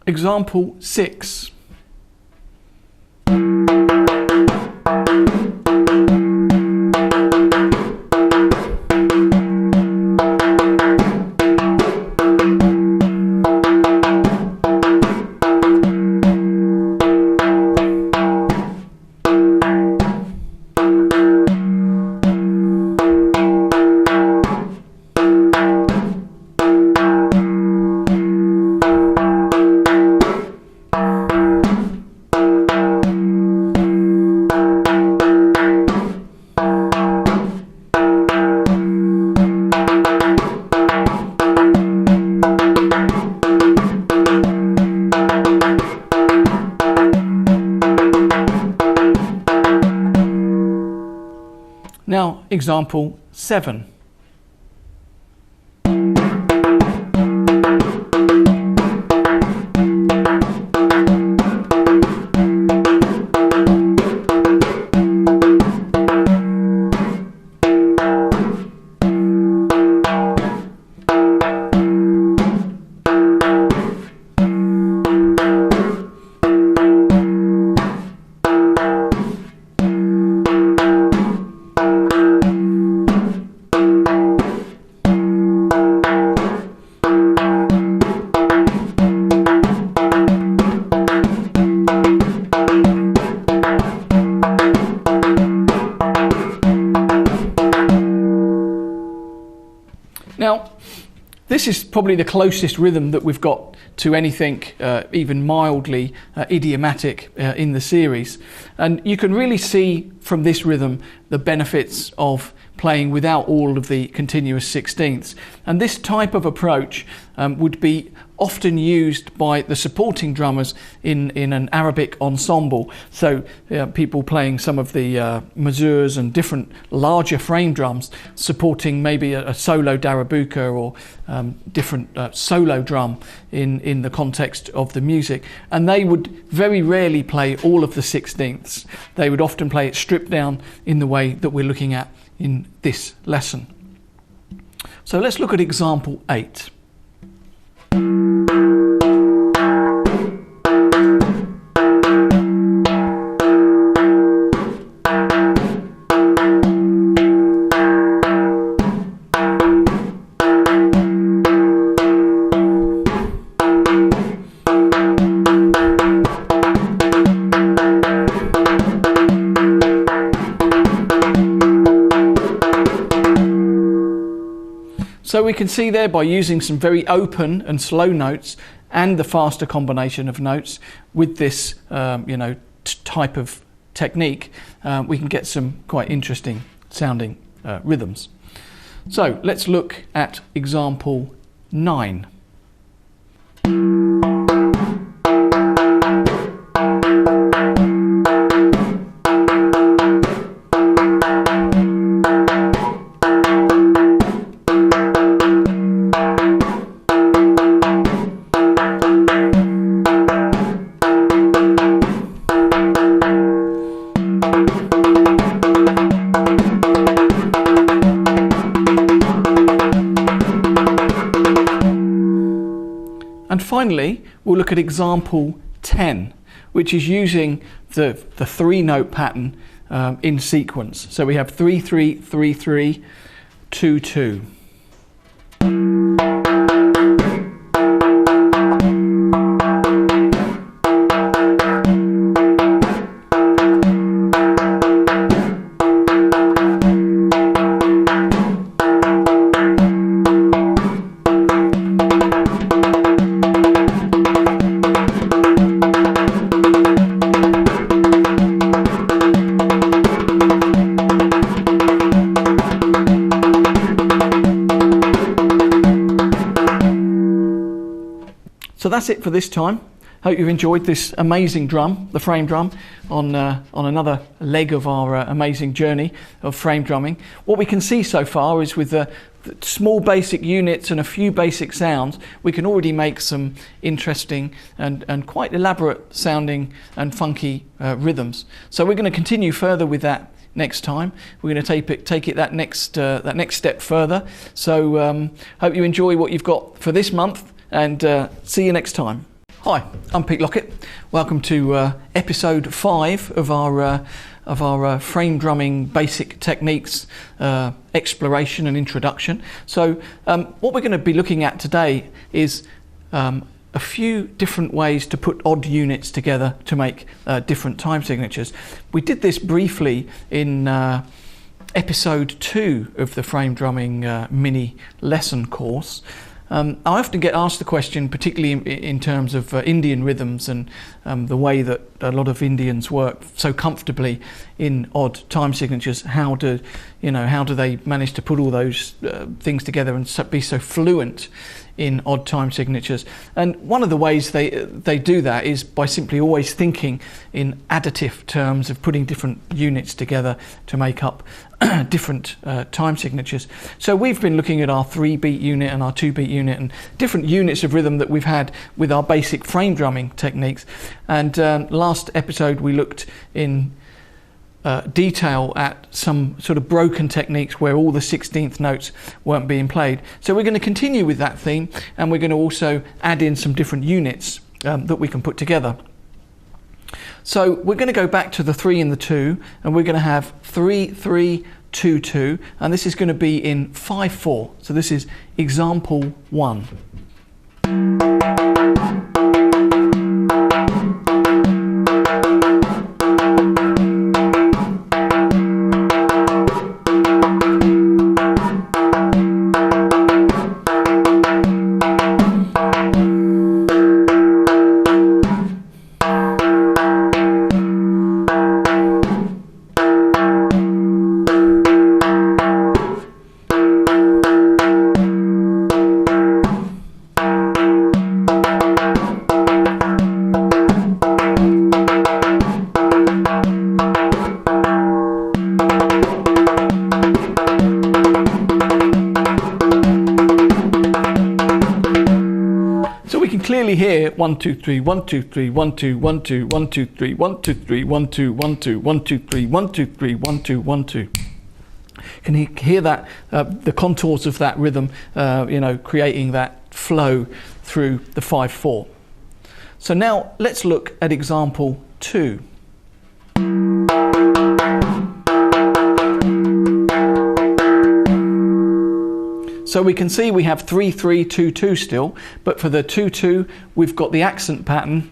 Example 6. example 7. Now, this is probably the closest rhythm that we've got to anything even mildly idiomatic in the series. And you can really see from this rhythm the benefits of playing without all of the continuous sixteenths. And this type of approach would be often used by the supporting drummers in an Arabic ensemble. So people playing some of the mazurs and different larger frame drums, supporting maybe a solo darabuka or different solo drum in the context of the music. And they would very rarely play all of the sixteenths. They would often play it stripped down in the way that we're looking at in this lesson. So let's look at example 8. So we can see there, by using some very open and slow notes and the faster combination of notes with this type of technique, we can get some quite interesting sounding rhythms. So let's look at example 9. And finally, we'll look at example 10, which is using the 3-note pattern in sequence. So we have 3-3, 3-3, 2-2. So that's it for this time. Hope you've enjoyed this amazing drum, the frame drum, on another leg of our amazing journey of frame drumming. What we can see so far is with the small basic units and a few basic sounds, we can already make some interesting and quite elaborate sounding and funky rhythms. So we're going to continue further with that next time. We're going to take it that next step further. So hope you enjoy what you've got for this month, and see you next time. Hi, I'm Pete Lockett. Welcome to episode 5 of our frame drumming basic techniques exploration and introduction. So what we're going to be looking at today is a few different ways to put odd units together to make different time signatures. We did this briefly in episode 2 of the frame drumming mini lesson course. I often get asked the question, particularly in terms of Indian rhythms and the way that a lot of Indians work so comfortably in odd time signatures. How do they manage to put all those things together and be so fluent in odd time signatures. And one of the ways they do that is by simply always thinking in additive terms of putting different units together to make up different time signatures. So we've been looking at our 3-beat unit and our 2-beat unit and different units of rhythm that we've had with our basic frame drumming techniques. And last episode we looked in detail at some sort of broken techniques where all the 16th notes weren't being played. So we're going to continue with that theme, and we're going to also add in some different units that we can put together. So we're going to go back to the 3 and the 2, and we're going to have 3, 3, 2, 2, and this is going to be in 5/4. So this is example 1. Clearly hear 1 2 3 1 2 3 1 2 1 2 1 2 3 1 2 3 1 2 1 2 1 2 3 1 2 3 1 2 1 2. Can you hear that the contours of that rhythm, creating that flow through the 5/4? So now let's look at example 2. So we can see we have 3 3 2 2 still, but for the 2 2 we've got the accent pattern.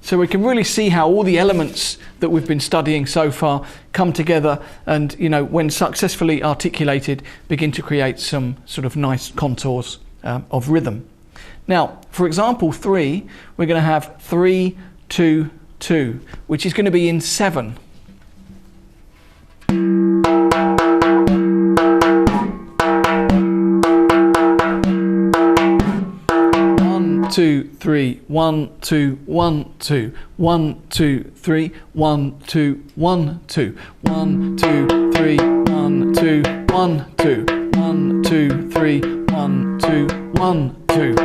So we can really see how all the elements that we've been studying so far come together and, when successfully articulated, begin to create some sort of nice contours of rhythm. Now, for example 3, we're going to have 3 2 2, which is going to be in 7. 2 3 1 2 1 2 1 2 3 1 2 1 2 1 2 3 1 2 1 2 1 2 3 1 2 1 2.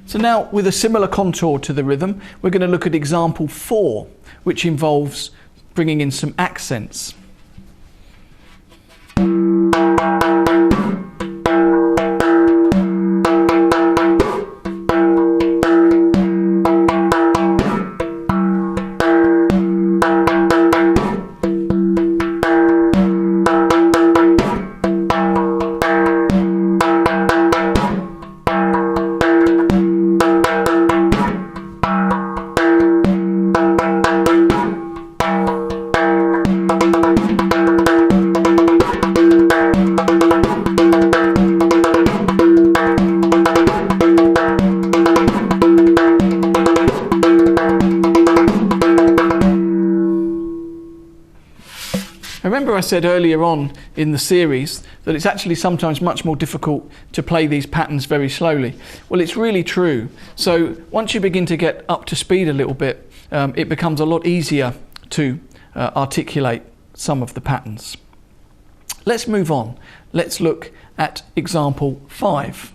So now, with a similar contour to the rhythm, we're going to look at example 4, which involves bringing in some accents. Remember I said earlier on in the series that it's actually sometimes much more difficult to play these patterns very slowly. Well, it's really true. So once you begin to get up to speed a little bit, it becomes a lot easier to articulate some of the patterns. Let's move on. Let's look at example 5.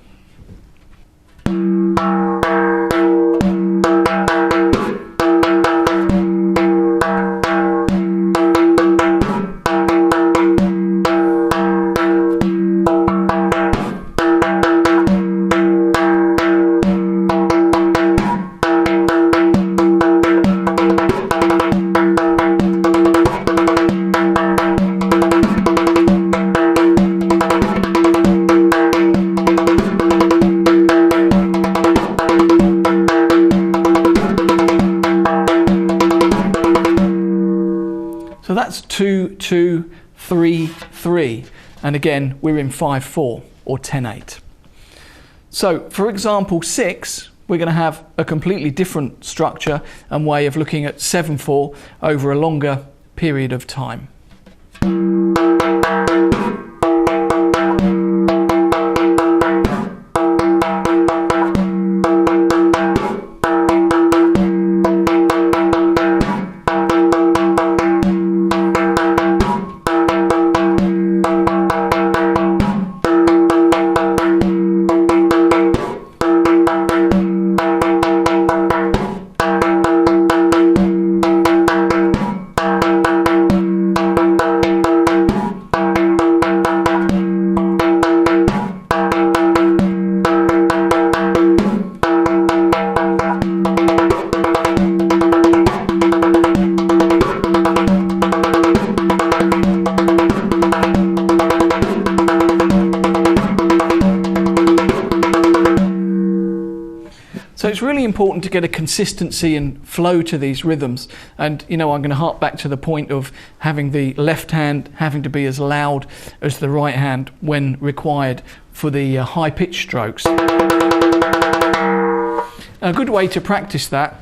So that's 2, 2, 3, 3. And again, we're in 5/4 or 10/8. So for example 6, we're going to have a completely different structure and way of looking at 7/4 over a longer period of time. So it's really important to get a consistency and flow to these rhythms. And, I'm going to hark back to the point of having the left hand having to be as loud as the right hand when required for the high-pitched strokes. A good way to practice that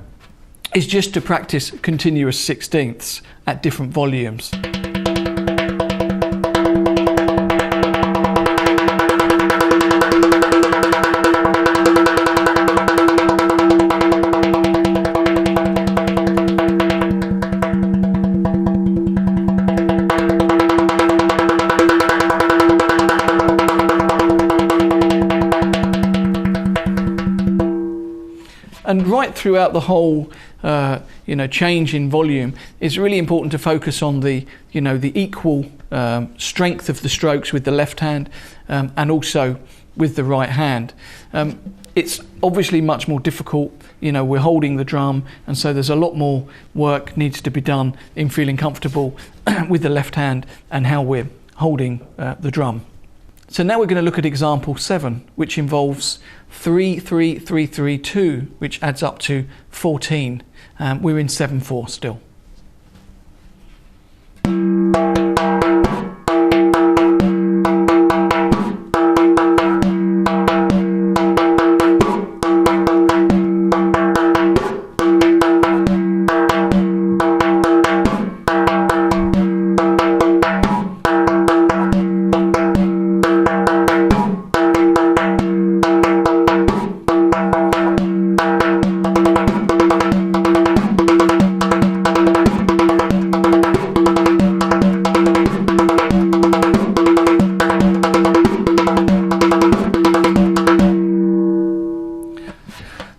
is just to practice continuous sixteenths at different volumes. And right throughout the whole, change in volume, it's really important to focus on the equal strength of the strokes with the left hand and also with the right hand. It's obviously much more difficult. We're holding the drum, and so there's a lot more work needs to be done in feeling comfortable with the left hand and how we're holding the drum. So now we're going to look at example 7, which involves 3, 3, 3, 3, 2, which adds up to 14. We're in 7/4 still.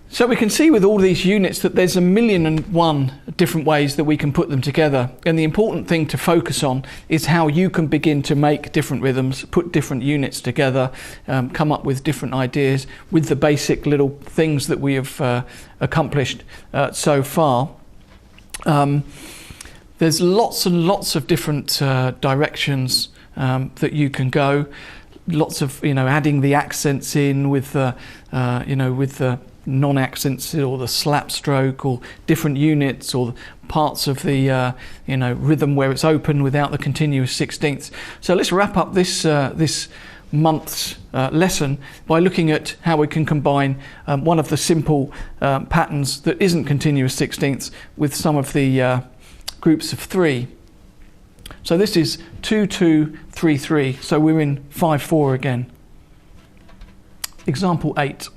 So we can see with all these units that there's 1,000,001 different ways that we can put them together. And the important thing to focus on is how you can begin to make different rhythms, put different units together, come up with different ideas with the basic little things that we have accomplished so far. There's lots and lots of different directions that you can go. Lots of, adding the accents in with the, with the non-accents or the slap stroke or different units or parts of the rhythm where it's open without the continuous sixteenths. So let's wrap up this this month's lesson by looking at how we can combine one of the simple patterns that isn't continuous sixteenths with some of the groups of 3. So this is 2, 2, 3, 3. So we're in 5/4 again. Example 8.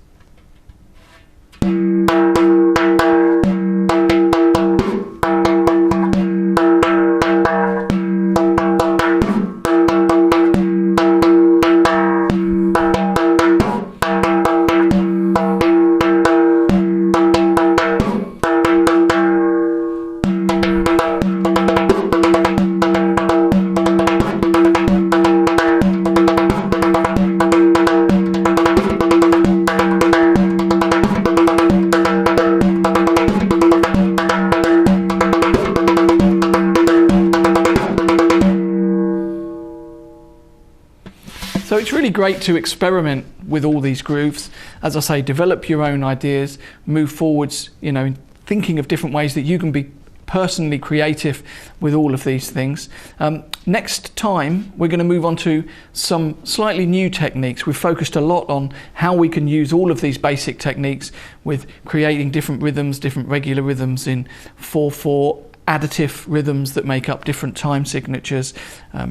So it's really great to experiment with all these grooves. As I say, develop your own ideas, move forwards, you know, thinking of different ways that you can be personally creative with all of these things. Next time we're going to move on to some slightly new techniques. We've focused a lot on how we can use all of these basic techniques with creating different rhythms, different regular rhythms in 4/4, additive rhythms that make up different time signatures,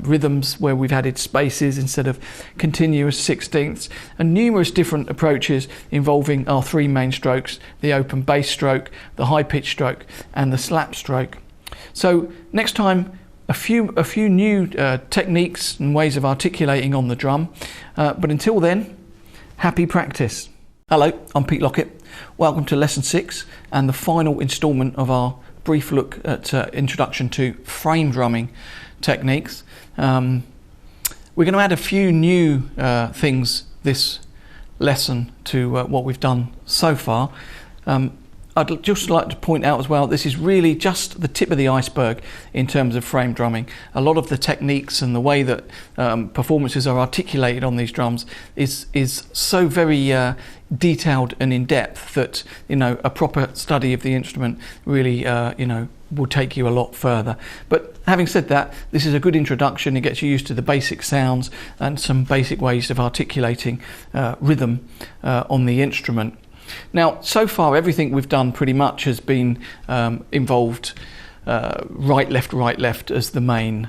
rhythms where we've added spaces instead of continuous sixteenths, and numerous different approaches involving our three main strokes: the open bass stroke, the high pitch stroke, and the slap stroke. So next time, a few new techniques and ways of articulating on the drum. But until then, happy practice. Hello, I'm Pete Lockett. Welcome to Lesson 6 and the final instalment of our brief look at introduction to frame drumming techniques. We're going to add a few new things this lesson to what we've done so far. I'd just like to point out as well, this is really just the tip of the iceberg in terms of frame drumming. A lot of the techniques and the way that performances are articulated on these drums is so very detailed and in depth that, you know, a proper study of the instrument really you know, will take you a lot further. But having said that, this is a good introduction. It gets you used to the basic sounds and some basic ways of articulating rhythm on the instrument. Now, so far everything we've done pretty much has been involved right left as the main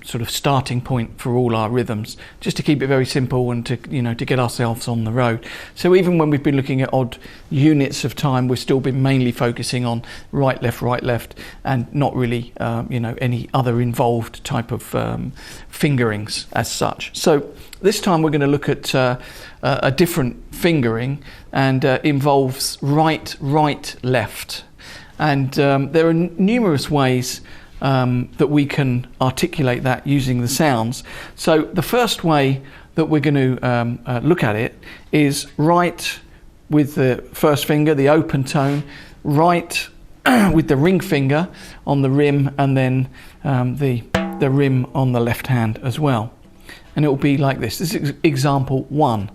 sort of starting point for all our rhythms, just to keep it very simple and to, you know, to get ourselves on the road. So even when we've been looking at odd units of time, we've still been mainly focusing on right left, and not really you know, any other involved type of fingerings as such. So this time we're going to look at a different fingering, and involves right left. And there are numerous ways that we can articulate that using the sounds. So the first way that we're going to look at it is right with the first finger, the open tone, right with the ring finger on the rim, and then the rim on the left hand as well. And it will be like this. This is example 1.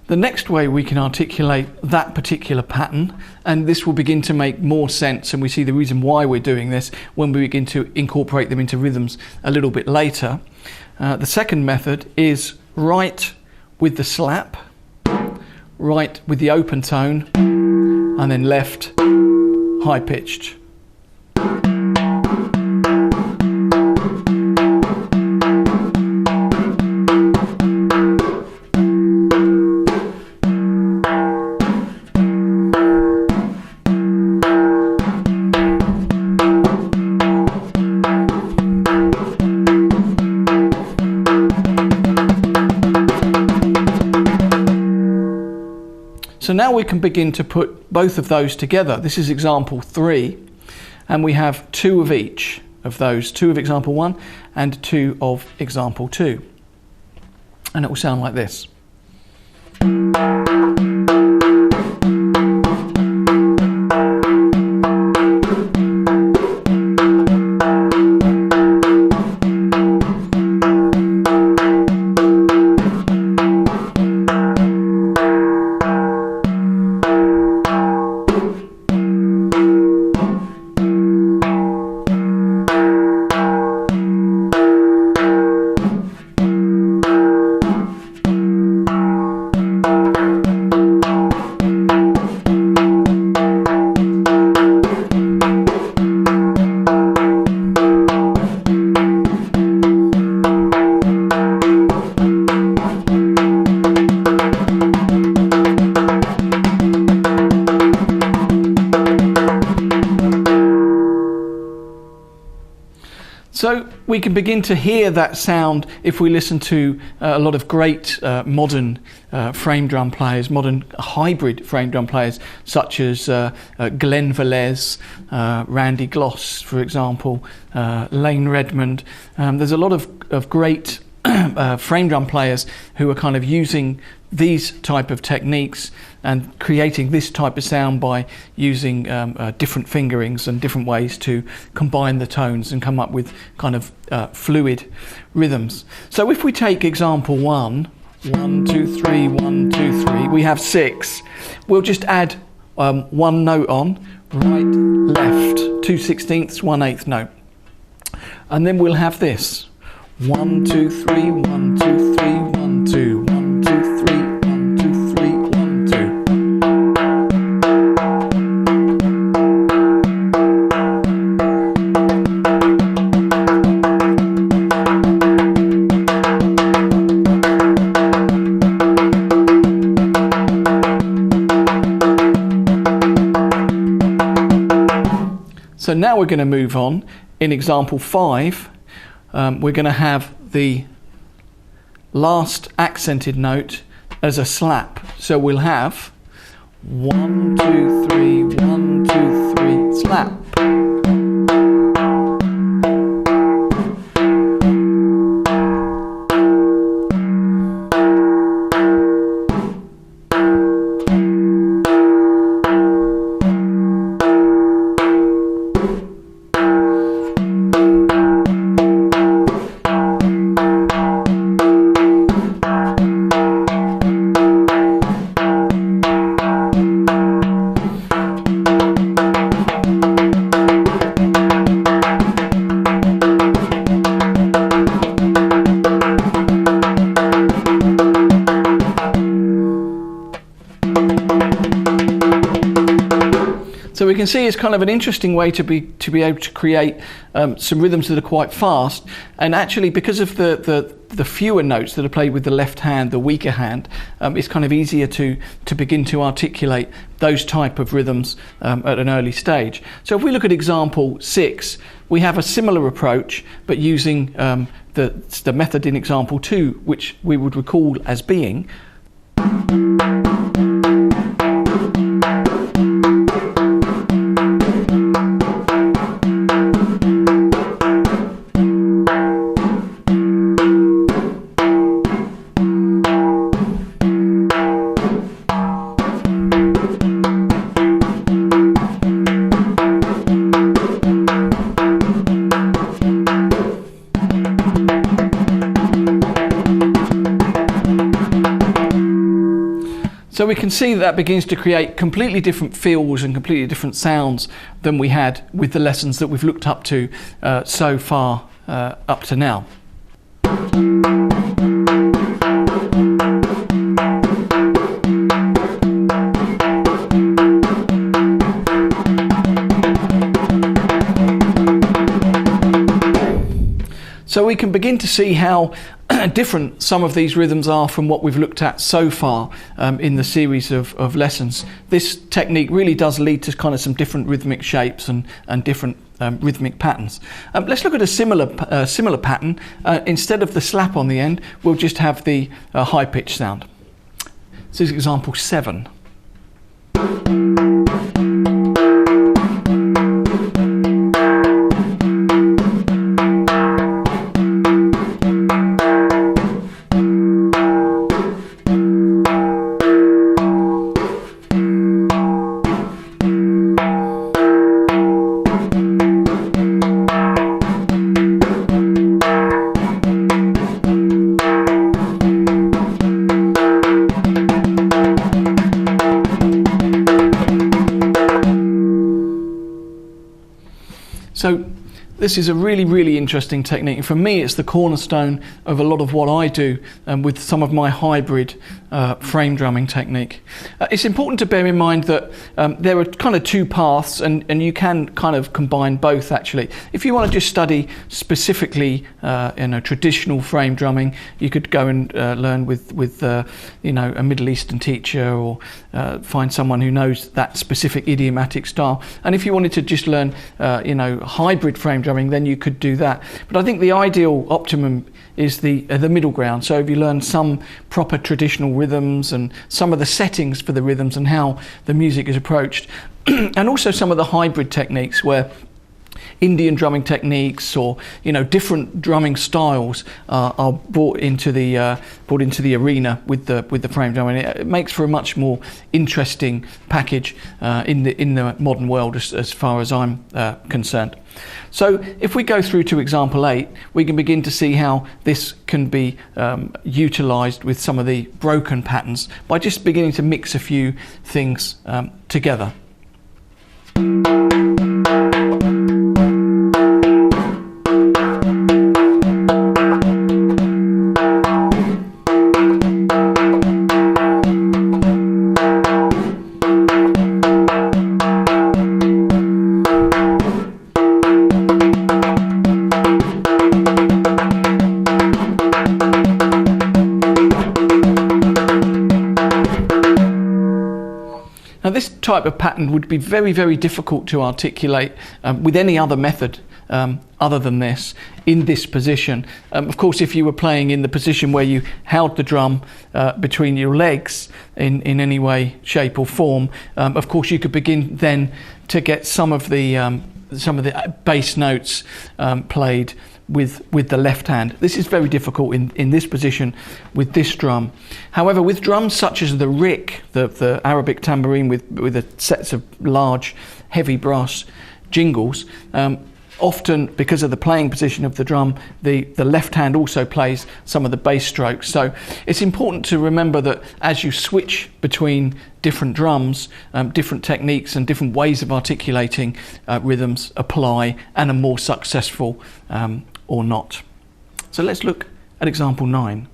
The next way we can articulate that particular pattern, and this will begin to make more sense, and we see the reason why we're doing this when we begin to incorporate them into rhythms a little bit later. The second method is right with the slap, right with the open tone, and then left high pitched. So now we can begin to put both of those together. This is example 3, and we have 2 of each of those, 2 of example 1 and 2 of example 2. And it will sound like this. So we can begin to hear that sound if we listen to a lot of great modern frame drum players, modern hybrid frame drum players, such as Glenn Velez, Randy Gloss, for example, Lane Redmond. There's a lot of great frame drum players who are kind of using these type of techniques and creating this type of sound by using different fingerings and different ways to combine the tones and come up with kind of fluid rhythms. So if we take example 1, 1, 2, 3, 1, 2, 3, we have 6. We'll just add one note on, right, left, 2/16, 1/8 note. And then we'll have this. 1, 2, 3, 1, 2, 3, 1, 2, 1, 2, 3, 1, 2, 3, 1, 2. So now we're going to move on. In example 5, we're going to have the last accented note as a slap. So we'll have 1, 2, 3, 1, 2, 3, slap. So we can see it's kind of an interesting way to be able to create some rhythms that are quite fast, and actually because of the fewer notes that are played with the left hand, the weaker hand, it's kind of easier to begin to articulate those type of rhythms at an early stage. So if we look at example 6, we have a similar approach, but using the method in example 2, which we would recall as being So we can see that begins to create completely different feels and completely different sounds than we had with the lessons that we've looked up to so far up to now. So we can begin to see how different some of these rhythms are from what we've looked at so far in the series of lessons. This technique really does lead to kind of some different rhythmic shapes and different rhythmic patterns. Let's look at a similar pattern. Instead of the slap on the end, we'll just have the high pitch sound. This is example 7. So this is a really, really interesting technique. For me, it's the cornerstone of a lot of what I do with some of my hybrid frame drumming technique. It's important to bear in mind that there are kind of two paths, and you can kind of combine both actually. If you want to just study specifically traditional frame drumming, you could go and learn with a Middle Eastern teacher, or find someone who knows that specific idiomatic style. And if you wanted to just learn hybrid frame drumming, then you could do that. But I think the ideal optimum is the middle ground. So if you learn some proper traditional rhythms and some of the settings for the rhythms and how the music is approached, and also some of the hybrid techniques where Indian drumming techniques or different drumming styles are brought into the arena with the frame drum, and it makes for a much more interesting package in the modern world as far as I'm concerned. So if we go through to example 8, we can begin to see how this can be utilised with some of the broken patterns by just beginning to mix a few things together. Now this type of pattern would be very, very difficult to articulate with any other method other than this, in this position. Of course, if you were playing in the position where you held the drum between your legs in any way, shape or form, of course you could begin then to get some of the bass notes played with the left hand. This is very difficult in this position with this drum. However, with drums such as the rick, the Arabic tambourine with a sets of large heavy brass jingles, often because of the playing position of the drum, the left hand also plays some of the bass strokes. So it's important to remember that as you switch between different drums, different techniques and different ways of articulating rhythms apply and are more successful or not. So let's look at example 9.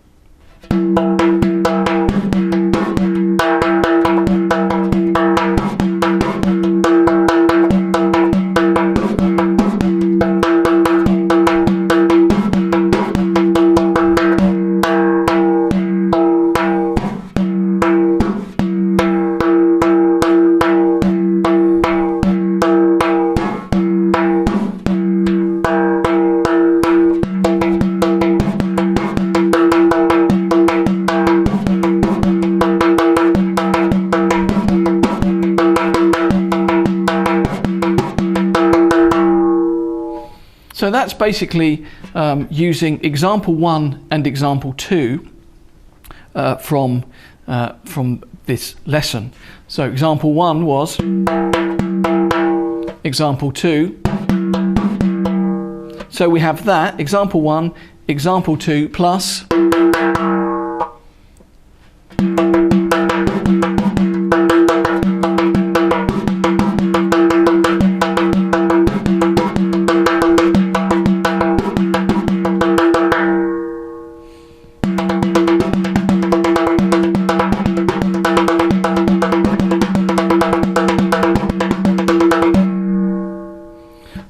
So that's basically using example 1 and example 2 from this lesson. So example 1 was example 2. So we have that, example 1, example 2 plus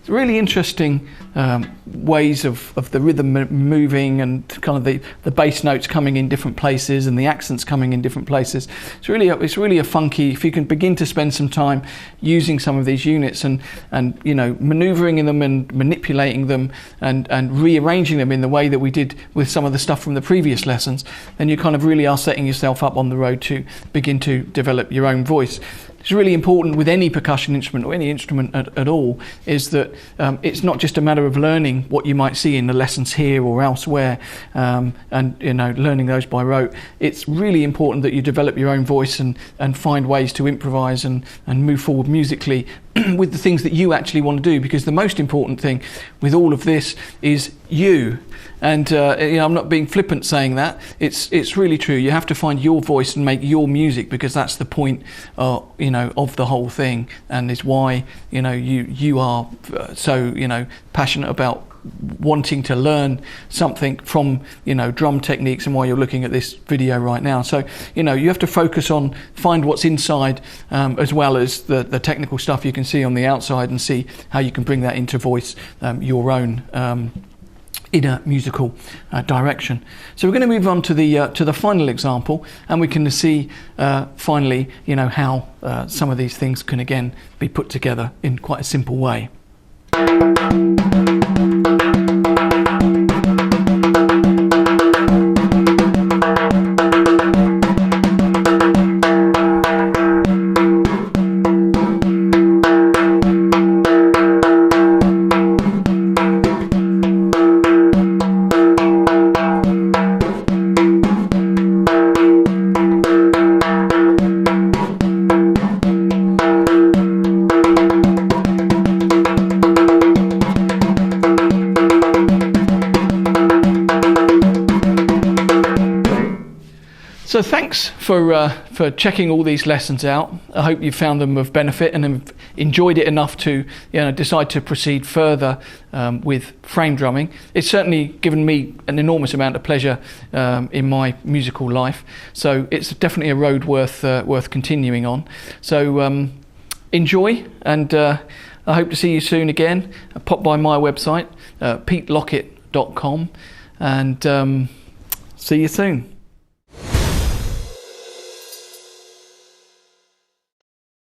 really interesting ways of the rhythm moving and kind of the bass notes coming in different places and the accents coming in different places. It's really a funky, if you can begin to spend some time using some of these units and maneuvering in them and manipulating them and rearranging them in the way that we did with some of the stuff from the previous lessons, then you kind of really are setting yourself up on the road to begin to develop your own voice. It's really important with any percussion instrument or any instrument at all, is that it's not just a matter of learning what you might see in the lessons here or elsewhere and learning those by rote. It's really important that you develop your own voice and find ways to improvise and move forward musically with the things that you actually want to do, because the most important thing with all of this is you. And I'm not being flippant saying that. It's really true. You have to find your voice and make your music, because that's the point of the whole thing, and is why you are so passionate about wanting to learn something from, you know, drum techniques and why you're looking at this video right now. So, you know, you have to focus on find what's inside as well as the technical stuff you can see on the outside, and see how you can bring that into voice your own inner musical direction. So we're going to move on to the final example, and we can see finally, you know, how some of these things can again be put together in quite a simple way. So thanks for checking all these lessons out. I hope you found them of benefit and have enjoyed it enough to, you know, decide to proceed further with frame drumming. It's certainly given me an enormous amount of pleasure in my musical life. So it's definitely a road worth continuing on. So enjoy, and I hope to see you soon again. Pop by my website, petelockett.com, and see you soon.